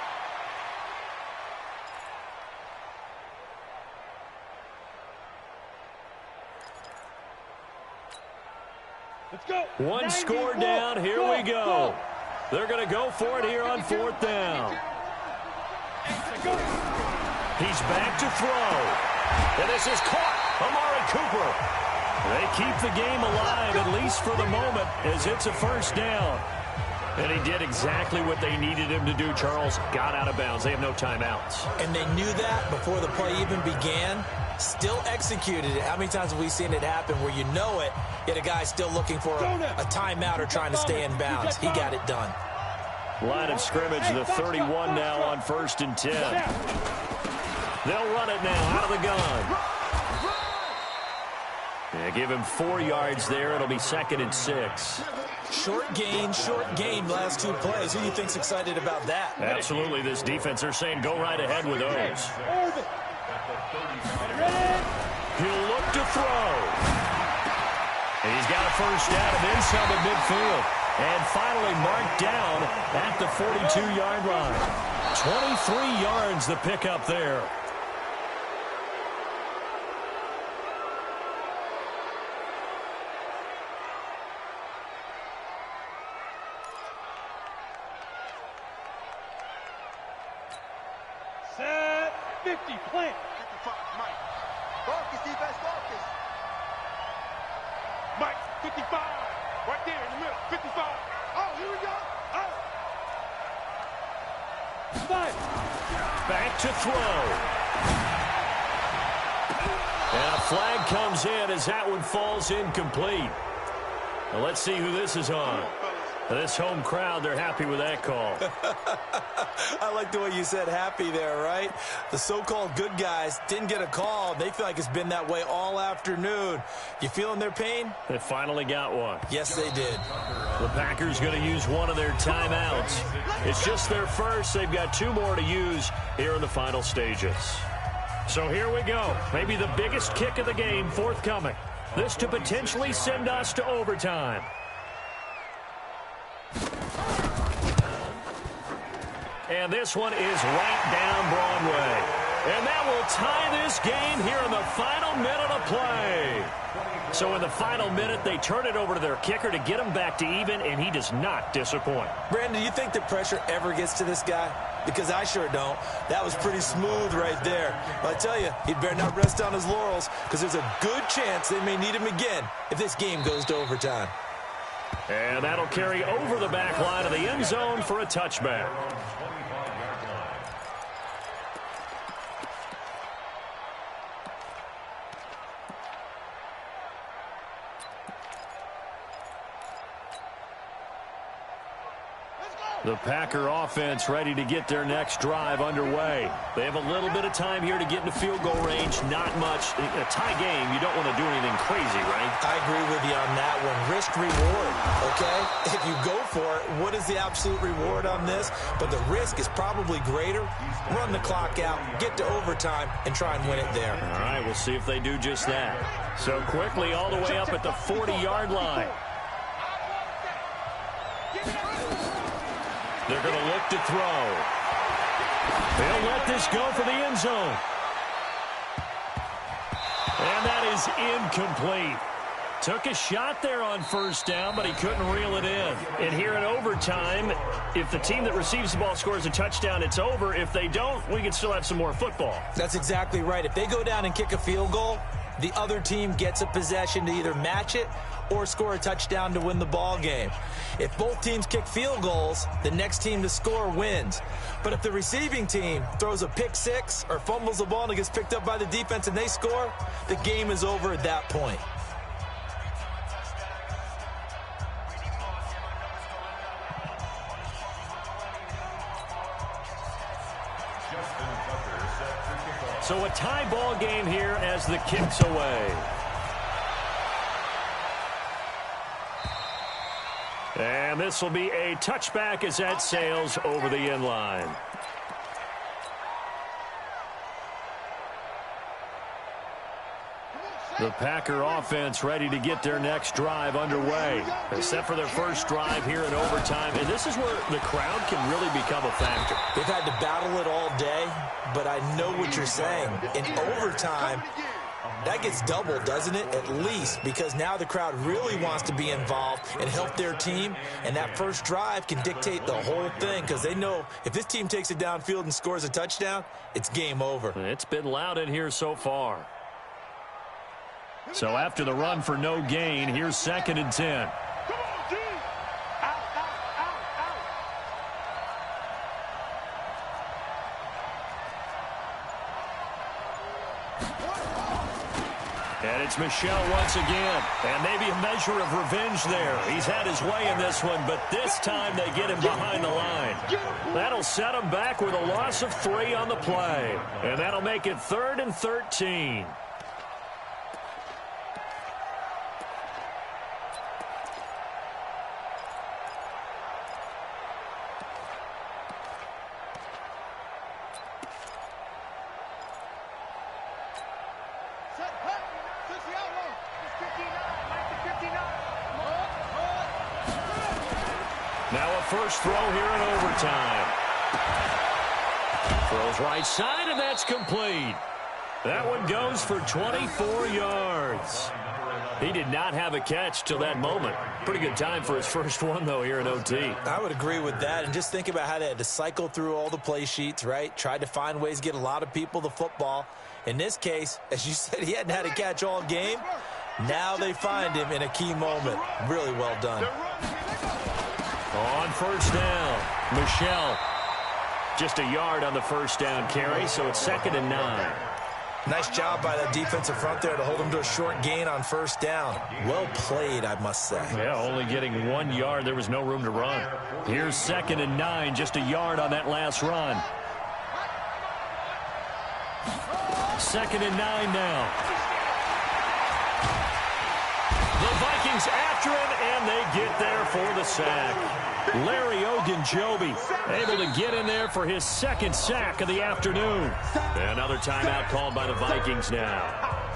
Let's go. One score down. Here we go. They're going to go for it here on 4th down. He's back to throw. And this is caught. Amari Cooper. They keep the game alive, at least for the moment, as it's a 1st down. And he did exactly what they needed him to do, Charles. Got out of bounds. They have no timeouts. And they knew that before the play even began. Still executed it. How many times have we seen it happen where you know it, yet a guy's still looking for a timeout or trying to stay in bounds? He got it done. Line of scrimmage, the 31 now on 1st and 10. They'll run it now out of the gun. Yeah, give him 4 yards there. It'll be 2nd and 6. Short gain last 2 plays. Who do you think's excited about that? Absolutely. This defense, they're saying go right ahead with those. He'll look to throw. And he's got a 1st down and then some at midfield. And finally marked down at the 42-yard line. 23 yards the pickup there. 50, plant. 55, Mike. Focus, defense, focus. Mike, 55. Right there in the middle, 55. Oh, here we go. Oh. Back to throw. And a flag comes in as that one falls incomplete. Now let's see who this is on. This home crowd, they're happy with that call. I like the way you said happy there, right? The so-called good guys didn't get a call. They feel like it's been that way all afternoon. You feeling their pain? They finally got one. Yes, they did. The Packers going to use one of their timeouts. It's just their first. They've got 2 more to use here in the final stages. So here we go. Maybe the biggest kick of the game forthcoming. This to potentially send us to overtime. And this one is right down Broadway. And that will tie this game here in the final minute of play. So in the final minute, they turn it over to their kicker to get him back to even, and he does not disappoint. Brandon, do you think the pressure ever gets to this guy? Because I sure don't. That was pretty smooth right there. But I tell you, he'd better not rest on his laurels because there's a good chance they may need him again if this game goes to overtime. And that'll carry over the back line of the end zone for a touchback. The Packer offense ready to get their next drive underway. They have a little bit of time here to get into field goal range. Not much. In a tie game, you don't want to do anything crazy, right? I agree with you on that one. Risk reward, okay? If you go for it, what is the absolute reward on this? But the risk is probably greater. Run the clock out, get to overtime, and try and win it there. All right, we'll see if they do just that. So quickly all the way up at the 40-yard line. They're going to look to throw. They'll let this go for the end zone. And that is incomplete. Took a shot there on first down, but he couldn't reel it in. And here in overtime, if the team that receives the ball scores a touchdown, it's over. If they don't, we can still have some more football. That's exactly right. If they go down and kick a field goal, the other team gets a possession to either match it or score a touchdown to win the ball game. If both teams kick field goals, the next team to score wins. But if the receiving team throws a pick six or fumbles the ball and it gets picked up by the defense and they score, the game is over at that point. So a tie ball game here as the kick's away. And this will be a touchback as that sails over the end line. The Packer offense ready to get their next drive underway. Except for their first drive here in overtime. And this is where the crowd can really become a factor. They've had to battle it all day, but I know what you're saying. In overtime, that gets doubled, doesn't it? At least, because now the crowd really wants to be involved and help their team. And that first drive can dictate the whole thing because they know if this team takes it downfield and scores a touchdown, it's game over. It's been loud in here so far. So after the run for no gain, here's 2nd and 10. Come on, G. Out, out, out, out. And it's Michel once again. And maybe a measure of revenge there. He's had his way in this one, but this time they get him behind the line. That'll set him back with a loss of 3 on the play. And that'll make it 3rd and 13. Now a first throw here in overtime. Throws right side, and that's complete. That one goes for 24 yards. He did not have a catch till that moment. Pretty good time for his first one, though, here in OT. I would agree with that. And just think about how they had to cycle through all the play sheets, right? Tried to find ways to get a lot of people the football. In this case, as you said, he hadn't had a catch all game. Now they find him in a key moment. Really well done. On first down, Michelle. Just a yard on the first down carry, so it's 2nd and 9. Nice job by the defensive front there to hold him to a short gain on first down. Well played, I must say. Yeah, only getting 1 yard. There was no room to run. Here's 2nd and 9, just a yard on that last run. 2nd and 9 now. The Vikings after him, and they get there for the sack. Larry Ogunjobi able to get in there for his 2nd sack of the afternoon. Another timeout called by the Vikings now.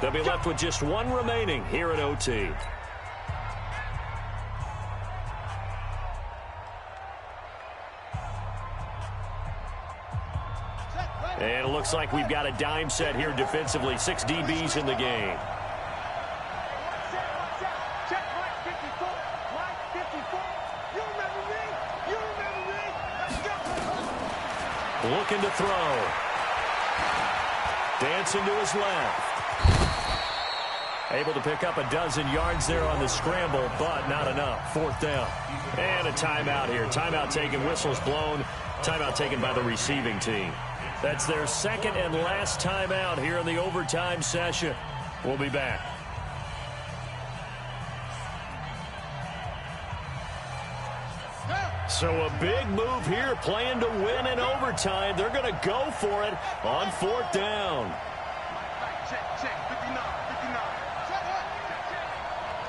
They'll be left with just 1 remaining here at OT. And it looks like we've got a dime set here defensively. 6 DBs in the game. Looking to throw. Dancing to his left. Able to pick up a dozen yards there on the scramble, but not enough. 4th down. And a timeout here. Timeout taken, whistles blown. Timeout taken by the receiving team. That's their 2nd and last timeout here in the overtime session. We'll be back. So a big move here, playing to win in overtime. They're going to go for it on 4th down. Check, 59, 59.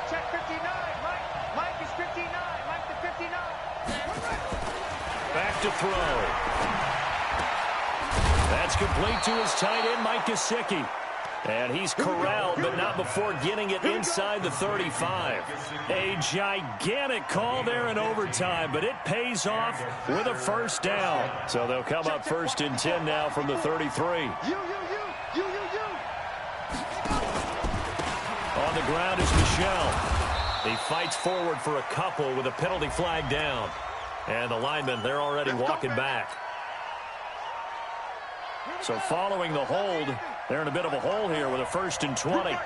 Check 59, Mike is 59, Mike to 59. Back to throw. That's complete to his tight end, Mike Gesicki. And he's corralled, but not before getting it inside the 35. A gigantic call there in overtime, but it pays off with a first down. So they'll come up 1st and 10 now from the 33. On the ground is Michelle. He fights forward for a couple with a penalty flag down. And the linemen, they're already walking back. So following the hold, they're in a bit of a hole here with a 1st and 20.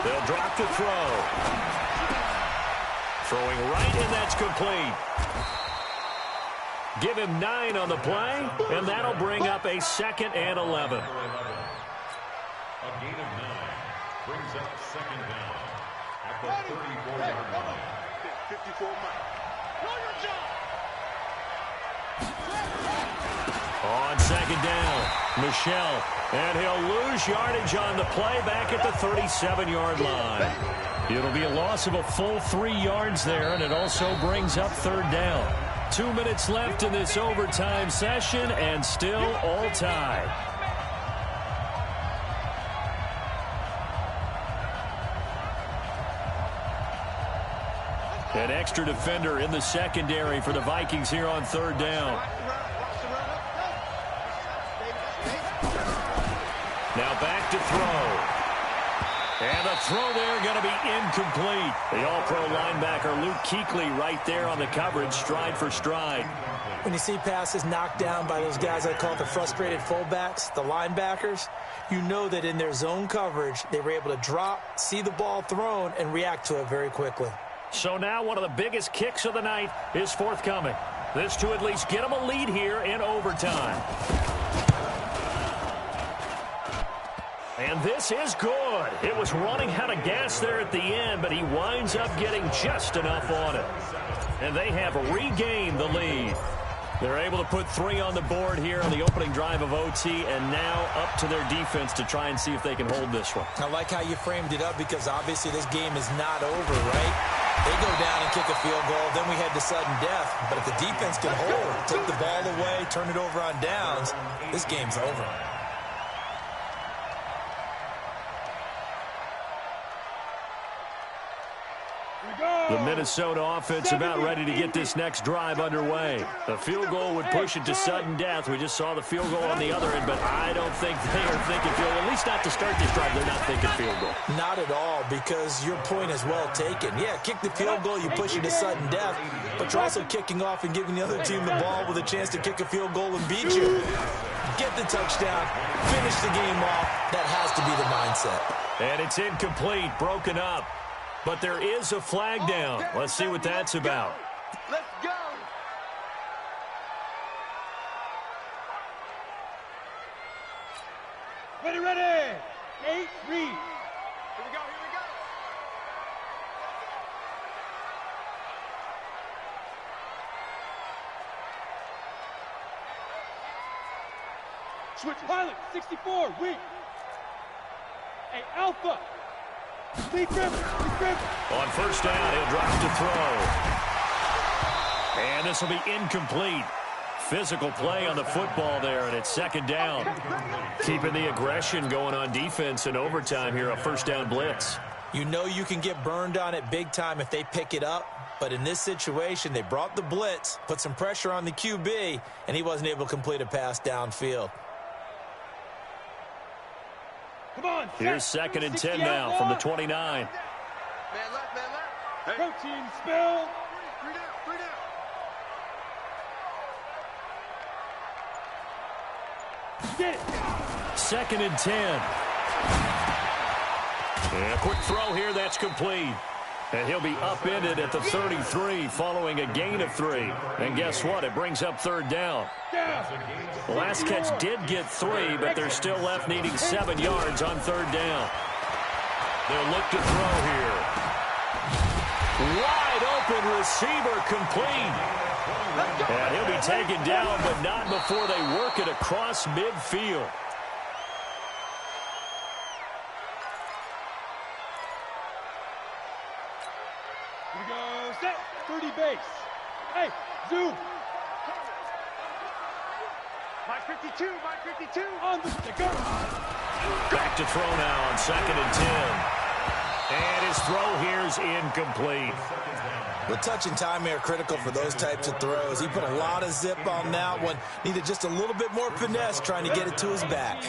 They'll drop to throw. Throwing right, and that's complete. Give him 9 on the play, and that'll bring up a 2nd and 11. A gain of 9 brings up 2nd down at the 34-yard line. 54 Mike. Know your job. On 2nd down, Michelle, and he'll lose yardage on the play back at the 37-yard line. It'll be a loss of a full 3 yards there, and it also brings up 3rd down. 2 minutes left in this overtime session, and still all tied. An extra defender in the secondary for the Vikings here on 3rd down. Now back to throw. And the throw there going to be incomplete. The all-pro linebacker Luke Kuechly right there on the coverage, stride for stride. When you see passes knocked down by those guys I call the frustrated fullbacks, the linebackers, you know that in their zone coverage, they were able to drop, see the ball thrown, and react to it very quickly. So now one of the biggest kicks of the night is forthcoming. This to at least get them a lead here in overtime. And this is good. It was running out of gas there at the end, but he winds up getting just enough on it. And they have regained the lead. They're able to put 3 on the board here on the opening drive of OT, and now up to their defense to try and see if they can hold this one. I like how you framed it up, because obviously this game is not over, right? They go down and kick a field goal, then we head to sudden death. But if the defense can hold, take the ball away, turn it over on downs, this game's over. Here we go. The Minnesota offense about ready to get this next drive underway. The field goal would push it to sudden death. We just saw the field goal on the other end, but I don't think they are thinking field goal. At least not to start this drive. They're not thinking field goal. Not at all, because your point is well taken. Yeah, kick the field goal, you push it to sudden death, but you're also kicking off and giving the other team the ball with a chance to kick a field goal and beat you. Get the touchdown, finish the game off. That has to be the mindset. And it's incomplete, broken up. But there is a flag down. Let's see what that's about. Let's go. Ready, ready. 8, read. Here we go, here we go. Switch pilot, 64, weak. Hey, Alpha. Lead driven. On first down, he'll drop to throw. And this will be incomplete. Physical play on the football there, and it's second down. Keeping the aggression going on defense in overtime here, a first down blitz. You know you can get burned on it big time if they pick it up, but in this situation, they brought the blitz, put some pressure on the QB, and he wasn't able to complete a pass downfield. Come on, here's second and 10 now from the 29. Man left. Hey. Protein spill. 3 down. Get it. Second and 10. And a quick throw here, that's complete. And he'll be upended at the 33 following a gain of 3. And guess what? It brings up third down. The last catch did get 3, but they're still left needing 7 yards on third down. They'll look to throw here. Wide open receiver complete. And he'll be taken down, but not before they work it across midfield. Here we go, set, 30 base. Hey, zoom. My 52. On the sticker. Back to throw now on second and 10. And his throw here's incomplete. The touch and time are critical for those types of throws. He put a lot of zip on that one. Needed just a little bit more finesse trying to get it to his back.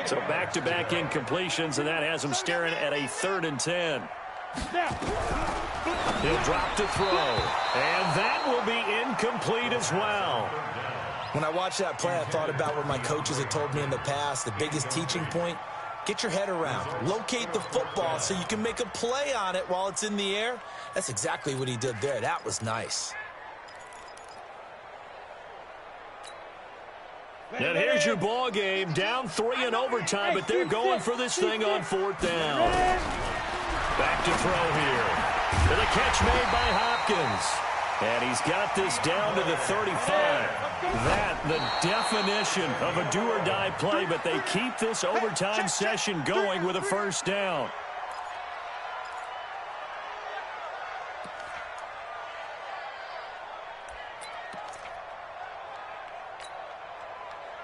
So back-to-back incompletions, and that has him staring at a 3rd and 10. He'll drop to throw. And that will be incomplete as well. When I watched that play, I thought about what my coaches had told me in the past. The biggest teaching point, get your head around. Locate the football so you can make a play on it while it's in the air. That's exactly what he did there. That was nice. And here's your ball game. Down 3 in overtime, but they're going for this thing on 4th down. Back to throw here. For the catch made by Hopkins. And he's got this down to the 35. That, the definition of a do-or-die play, but they keep this overtime session going with a first down.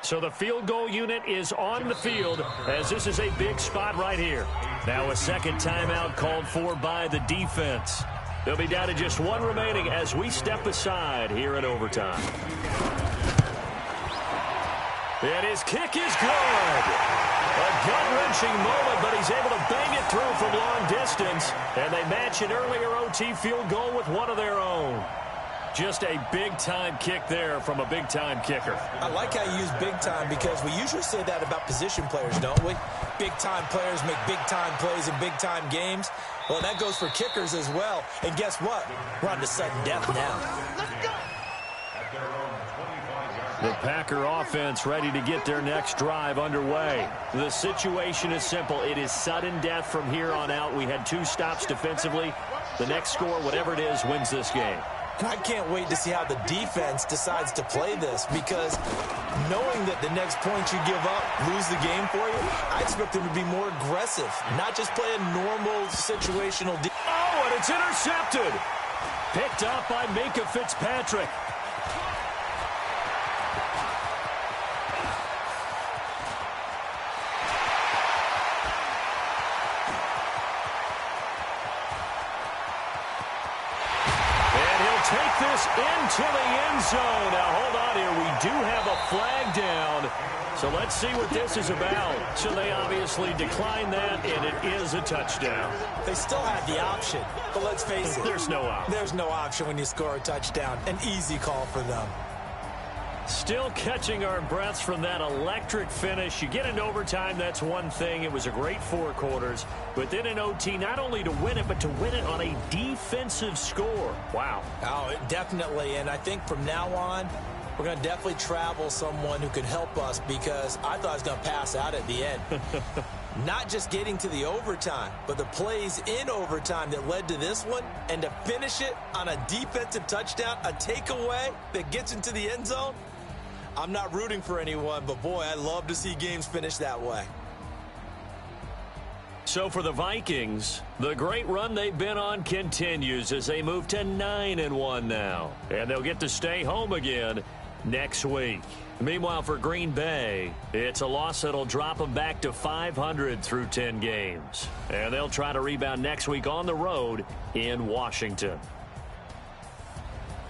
So the field goal unit is on the field as this is a big spot right here. Now a second timeout called for by the defense. They'll be down to just 1 remaining as we step aside here in overtime. And his kick is good. A gut-wrenching moment, but he's able to bang it through from long distance. And they match an earlier OT field goal with one of their own. Just a big-time kick there from a big-time kicker. I like how you use big-time because we usually say that about position players, don't we? Big-time players make big-time plays in big-time games. Well, that goes for kickers as well. And guess what? We're on to sudden death now. Let's go. The Packer offense ready to get their next drive underway. The situation is simple. It is sudden death from here on out. We had 2 stops defensively. The next score, whatever it is, wins this game. I can't wait to see how the defense decides to play this because knowing that the next point you give up, lose the game for you, I expect them to be more aggressive, not just play a normal situational defense. Oh, and it's intercepted. Picked up by Minka Fitzpatrick. this into the end zone. Now, hold on here. We do have a flag down. So let's see what this is about. So they obviously declined that, and it is a touchdown. They still had the option, but let's face it. There's no option. There's no option when you score a touchdown. An easy call for them. Still catching our breaths from that electric finish. You get into overtime, that's one thing. It was a great 4 quarters. But then in OT, not only to win it, but to win it on a defensive score. Wow. Oh, definitely. And I think from now on, we're going to definitely travel someone who can help us, because I thought I was going to pass out at the end. Not just getting to the overtime, but the plays in overtime that led to this one, and to finish it on a defensive touchdown, a takeaway that gets into the end zone. I'm not rooting for anyone, but boy, I love to see games finish that way. So for the Vikings, the great run they've been on continues as they move to 9-1 now. And they'll get to stay home again next week. Meanwhile, for Green Bay, it's a loss that'll drop them back to 500 through 10 games. And they'll try to rebound next week on the road in Washington.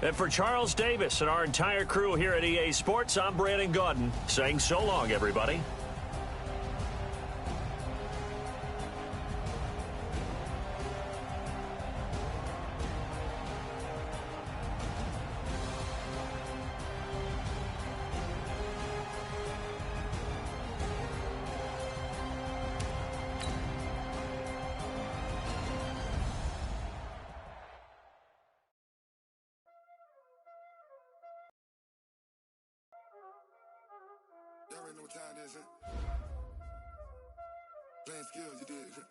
And for Charles Davis and our entire crew here at EA Sports, I'm Brandon Gaudin saying so long, everybody. Y'all already know what time it is, huh? Playing skills, you did, huh?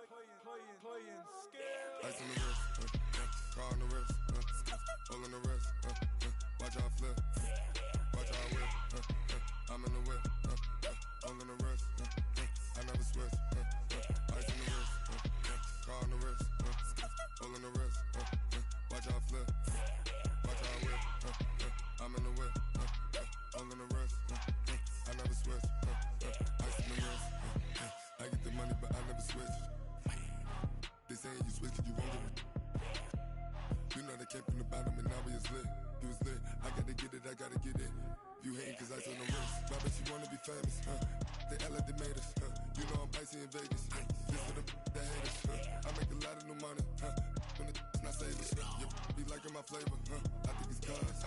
Playing skills. Ice on the wrist, car on the wrist, hole in the wrist, watch how I flip, watch how I whip, I'm in the whip, hole in the wrist, I never switch, ice on the wrist, car on the wrist, hole in the wrist, watch how I flip, watch how I whip, I'm in the whip, hole in the wrist, I never switch, ice in the wrist, I get the money but I never switch. They saying you switch cause you won't get it. You know they came from the bottom and now we is lit. You was lit, I gotta get it, I gotta get it. You hating cause ice on the wrist, why bet you wanna be famous, They act like they made us, You know I'm icy in Vegas, This for the that hate us, I make a lot of new money, When the not saving, You be liking my flavor, I think it's cause